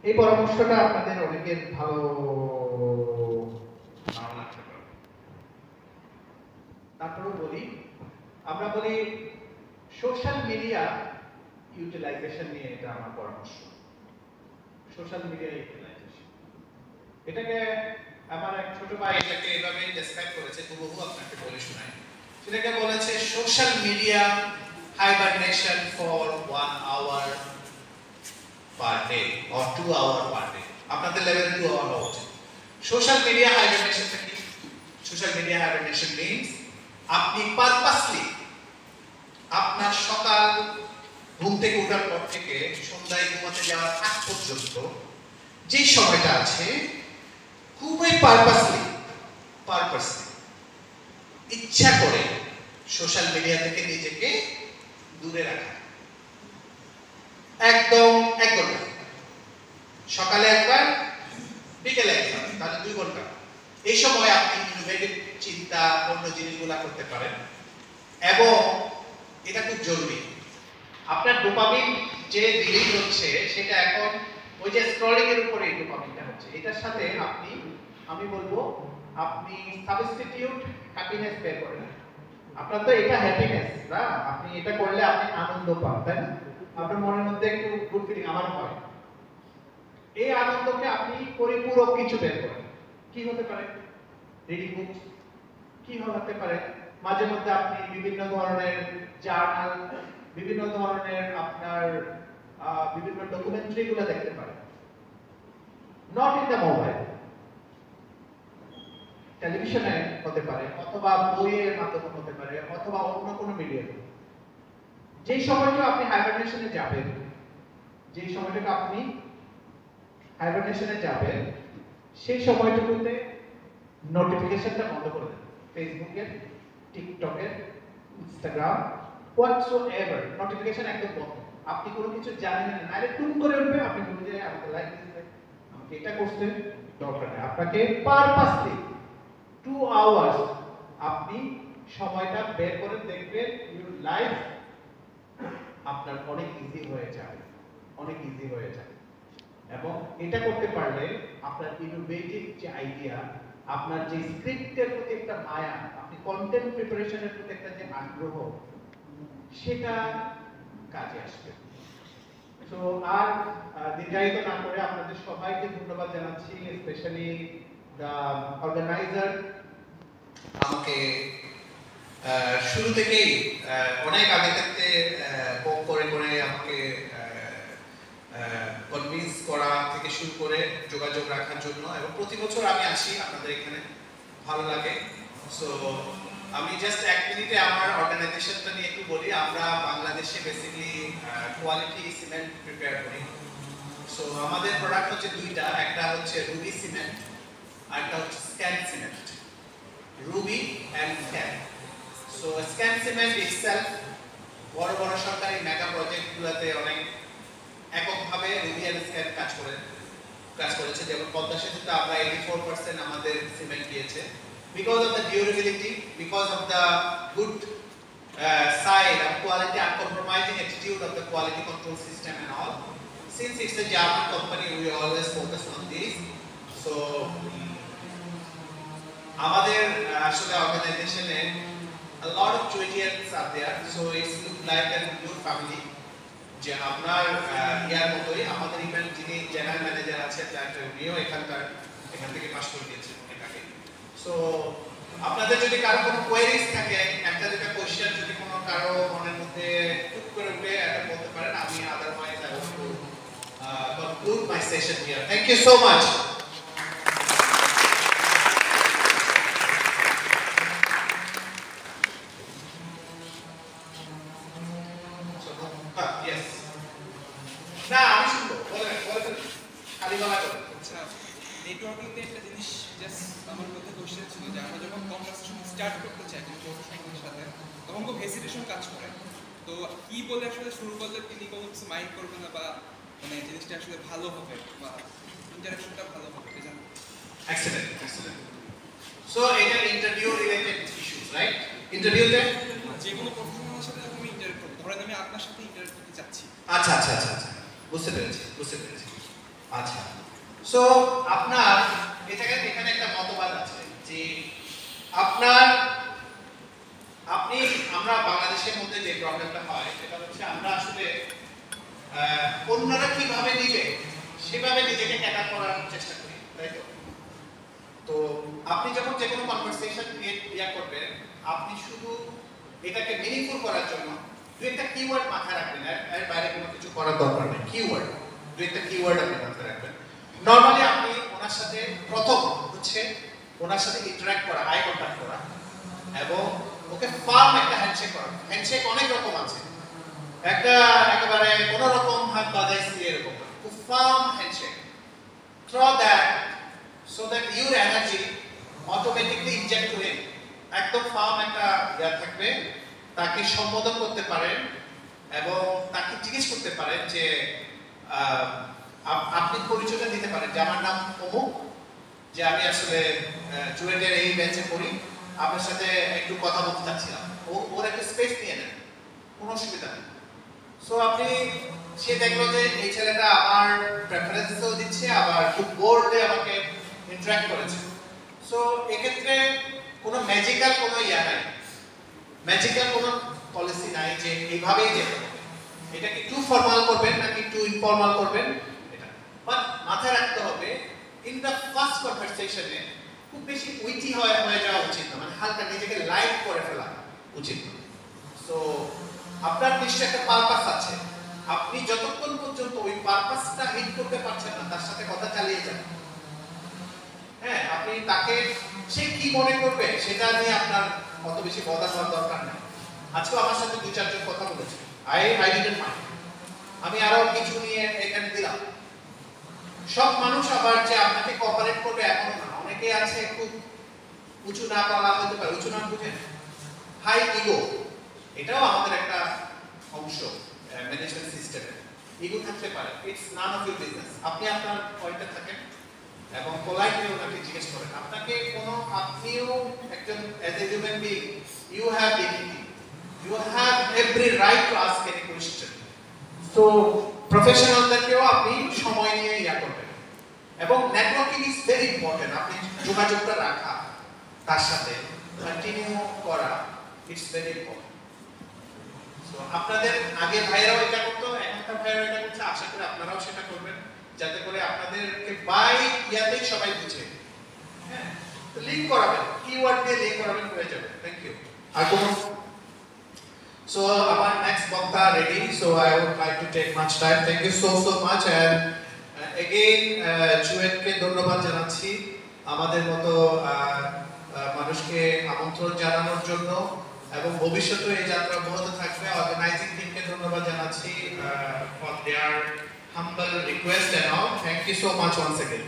এই পরামর্শটা আপনাদের অনেকের ভালো লাগতে পারে, তারপরেও বলি, আমরা বলি সোশ্যাল মিডিয়া ইউটিলাইজেশন নিয়ে, এটা আমার পরামর্শ। সোশ্যাল মিডিয়া ইউটিলাইজেশন, এটাকে আমার এক ছোট ভাই এটাকে এভাবে ডেসক্রাইব করেছে, হুবহু আপনাকে বলে শোনাই। সেটাকে বলেছে social media hibernation for 1 hour per day or 2 hour per day। আপনাদের লেভেলে 2 hour হওয়া উচিত। সোশ্যাল মিডিয়া হাইবারনেশনটা কি? সোশ্যাল মিডিয়া হাইবারনেশন মিনস আপনি পারপাসলি আপনার সকাল ঘুম থেকে ওঠার পর থেকে সন্ধ্যায় ঘুমাতে যাওয়ার আগ পর্যন্ত যে সময়টা আছে খুবই পারপাসলি ইচ্ছা করে সোশ্যাল মিডিয়া থেকে নিজেকে দূরে রাখা। একদম 1 ঘন্টা, সকালে একবার, বিকেলে একবার, তাহলে 2 ঘন্টা। এই সময় আপনি ইনোভেটিভ চিন্তা, অন্য জিনিসগুলো করতে পারেন। এবং এটা খুব জরুরি, আপনার ডোপামিন যে রিলিজ হচ্ছে সেটা এখন ওই যে স্ক্রলিং এর উপরে ডোপামিনটা হচ্ছে, এটার সাথে আপনি, আমি বলবো আপনি সাবস্টিটিউট হ্যাপিনেস বের করেন। আপনার তো এটা হ্যাপিনেস না, আপনি এটা করলে আপনি আনন্দ পান, তাই না? আপনার মনের মধ্যে একটু গুড ফিলিং আমার হয়, এই আনন্দকে আপনি পরিপূরক কিছু বের করেন। কি হতে পারে? রিডিং বুকস, কি হতে পারে মাঝে মধ্যে আপনি বিভিন্ন ধরনের জার্নাল, বিভিন্ন ধরনের আপনার বিভিন্ন ডকুমেন্টারি গুলো দেখতে পারেন, নট ইন দ্য মোবাইল, টেলিভিশনে হতে পারে, অথবা বইয়ের মাধ্যমে হতে পারে, অথবা অন্য কোনো মিডিয়াতে। যেই সময়টা আপনি হাইবারনেশনে যাবেন, যেই সময়টাকে আপনি হাইবারনেশনে যাবেন, সেই সময়টুকুতে নোটিফিকেশনটা বন্ধ করে দেন। ফেসবুকের, টিকটকের, ইনস্টাগ্রাম, হোয়াটসোএভার নোটিফিকেশন একদম বন্ধ। আপনি কোনো কিছু জানেন না, নাইলে টুন করে উঠবে, আপনি বলবেন যে আমাকে লাইক দিতে, আমাকে এটা করতে দরকার নেই। আপনাকে পারপাসলি 2 hours আপনি সময়টা বের করে দেখবেন, ইউর লাইফ আপনার অনেক ইজি হয়ে যায়, অনেক ইজি হয়ে যায়। এবং এটা করতে পারলে আপনার ইনোভেটিভ যে আইডিয়া, আপনার যে স্ক্রিপ্টের প্রতি একটা মায়া, আপনি কন্টেন্ট প্রিপারেশনের প্রতি একটা যে আগ্রহ, সেটা কাজে আসবে। তো আর দীর্ঘায়িত না করে আপনাদের সবাইকে ধন্যবাদ জানাচ্ছি, স্পেশালি দ্য অর্গানাইজার। আমাকে শুরু থেকেই অনেক আগে থাকতে ফোন করে করে আমাকে কনভিন্স করা থেকে শুরু করে যোগাযোগ রাখার জন্য, এবং প্রতি বছর আমি আসি আপনাদের এখানে, ভালো লাগে। সো আমি জাস্ট এক মিনিটে আমার অর্গানাইজেশনটা নিয়ে একটু বলি। আমরা বাংলাদেশে বেসিক্যালি কোয়ালিটি সিমেন্ট প্রিপেয়ার করি। সো আমাদের প্রোডাক্ট হচ্ছে দুইটা, একটা হচ্ছে রুবি সিমেন্ট আর একটা হচ্ছে Scan cement. Ruby and Scan. So Scan cement itself বড় বড় সরকারি মেগা প্রজেক্টগুলোতে অনেক এককভাবে রুবি এন্ড স্ক্যান কাজ করেছে। যেমন পদ্মা সেতুতে আমরা 84% আমাদের সিমেন্ট দিয়েছে, because of the durability, because of the good side of quality, uncompromising attitude of the quality control system and all. Since it's a German company, we always focus on this. So আমাদের আসলে অর্গানাইজেশনে a lot of Troyans are there, so it's look like a good family. যে আপনার ইয়ার মতোই আমাদের event যিনি general manager আছেন, উনিও এখান থেকে পাস করে দিয়েছেন অনেক আগে। সো আপনাদের যদি কারো কোনো কোয়েরিজ থাকে, একটা দুটো কোশ্চেন যদি কোনো কারো মনের মধ্যে টুক করে উঠে এটা বলতে পারেন। আমি otherwise I want to conclude my session here. Thank you so much. না আমি শুনবো, বলেন খালি গলা করে। আচ্ছা, নেটওয়ার্কিংতে একটা জিনিস জাস্ট আমার মধ্যে কোশ্চেন ছিল যে আমরা যখন কনভারসেশন স্টার্ট করতে চাই কোনো প্রফেশনালের সাথে, তখন খুব হেসিটেশন কাজ করে। তো কি বলে আসলে শুরু করলে তিনি কোনো কিছু মাইন্ড করবে না, বা মানে জিনিসটা আসলে ভালো হবে বা ইন্টারাকশনটা ভালো হবে, এটা জানো? এক্সেলেন্ট। সো এটা ইন্টারভিউ রিলেটেড ইস্যুস, রাইট? ইন্টারভিউতে যে কোনো প্রফেশনালের সাথে যখন আমি ইন্টারেক্ট করবো, ধরেন আমি আপনার সাথে ইন্টারেক্ট করতে চাচ্ছি। আচ্ছা, বুঝতে পেরেছি। আচ্ছা, সো আপনার এখানে একটা মতবাদ আছে যে আমরা বাংলাদেশের মধ্যে যে প্রবলেমটা হয় সেটা হচ্ছে আমরা আসলে অন্যরা কিভাবে নিবে সেভাবে নিজেকে ক্যাটার করার চেষ্টা করি, তাই তো? তো আপনি যখন যে কোনো কনভারসেশন ক্রিয়েট করবেন, আপনি শুধু এটাকে মিনিংফুল করার জন্য দু একটা কিওয়ার্ড মাথায় রাখবেন, এর বাইরে কোনো কিছু করার দরকার নেই। কিওয়ার্ড, দু একটা কিওয়ার্ড আপনি মাথায় রাখবেন। নরমালি আপনি ওনার সাথে প্রথম হচ্ছে ওনার সাথে ইন্টারঅ্যাক্ট করা, আই কন্টাক্ট করা, এবং ওকে ফার্ম একটা হ্যান্ডশেক করা। হ্যান্ডশেক অনেক রকম আছে, একটা একেবারে কোনো রকম হাত বাজাইছি এরকম, খুব firm handshake. Throw that, so that your energy automatically inject হয়ে একদম ফার্ম একটা ইয়া থাকবে। তাকে সম্বোধন করতে পারেন এবং তাকে জিজ্ঞেস করতে পারেন যে আপনি পরিচয়টা দিতে পারেন যে আমার নাম অমুক, যে আমি আসলে জুয়েটের এই ব্যাচে পড়ি, আপনার সাথে একটু কথা বলতে চাচ্ছিলাম। ওর একটা স্পেস নিয়ে নেন, কোনো অসুবিধা নেই। সো সে দেখলো যে এই ছেলেটা আমার প্রেফারেন্সও দিচ্ছে, আবার খুব বোল্ডে আমাকে ইন্টারঅ্যাক্ট করেছে। সো এক্ষেত্রে কোনো ম্যাজিক্যাল কোনো ইয়া নাই, ম্যাজিক্যাল কোনো পলিসি নাই যে এইভাবেই যেতে হবে। এটাকে টু ফর্মাল করবেন নাকি টু ইনফর্মাল করবেন, এটা বাট মাথায় রাখতে হবে। ইন দ্য ফার্স্ট কনভারসেশনে খুব বেশি উইটি হয়ে যাওয়া উচিত না, মানে হালকা নিজেকে লাইট করে ফেলা উচিত। সো আপনার নিশ্চয় একটা পারপাস আছে, আপনি যতক্ষণ পর্যন্ত ওই পারপাসটা হিট করতে পারছেন না, তার সাথে কথা চালিয়ে যান। হ্যাঁ, আপনি তাকে সে কি মনে করবে সেটা নিয়ে আপনার অত বেশি বদার হওয়ার দরকার নেই। আজকে আমার সাথে দু চারজন কথা বলেছে, আই ডিডন্ট মাইন্ড, আমি আরো কিছু নিয়ে এখানে দিলাম। সব মানুষ আবার যে আপনাকে কোঅপারেট করবে এমন না, অনেকে আছে খুব উঁচু না বলা হতে পারে, উঁচু না বুঝেন, হাই ইগো, এটাও আমাদের একটা অংশ ম্যানেজমেন্ট সিস্টেমে। ইগো থাকতে পারে, it's none of your business. আপনি আপনার পয়েন্টে থাকেন এবং পোলাইটলি ওনাকে জিজ্ঞেস করেন। আপনাকে কোনো, আপনিও একজন as a human being, you have dignity, you have every right to ask any question. তো প্রফেশনালদেরকেও আপনি সময় নিয়ে ইয়া করবেন এবং নেটওয়ার্কিং ইজ ভেরি ইম্পর্টেন্ট। আপনি যোগাযোগটা রাখা তার সাথে কন্টিনিউ করা ইটস ভেরি ইম্পর্টেন্ট। সো আপনাদের আগে ভাইরাও এটা করতো, এখনকার ভাইরাও এটা করছে, আশা করি আপনারাও সেটা করবেন যাতে করে আপনাদেরকে বাই ইয়াতেই সবাই বুঝে। হ্যাঁ, তো লিংক করাবেন, কিওয়ার্ড দিয়ে লিংক করাবেন, হয়ে যাবে। Thank you. আর কোনো So our next bokta ready, so I would like to take much time. Thank you so much and again জুয়েট কে ধন্যবাদ জানাচ্ছি আমাদের মতো মানুষকে আমন্ত্রণ জানানোর জন্য এবং ভবিষ্যতে এই যাত্রা অব্যাহত থাকবে। অর্গানাইজিং টিমকে ধন্যবাদ জানাচ্ছি for their humble request and all. Thank you so much once again.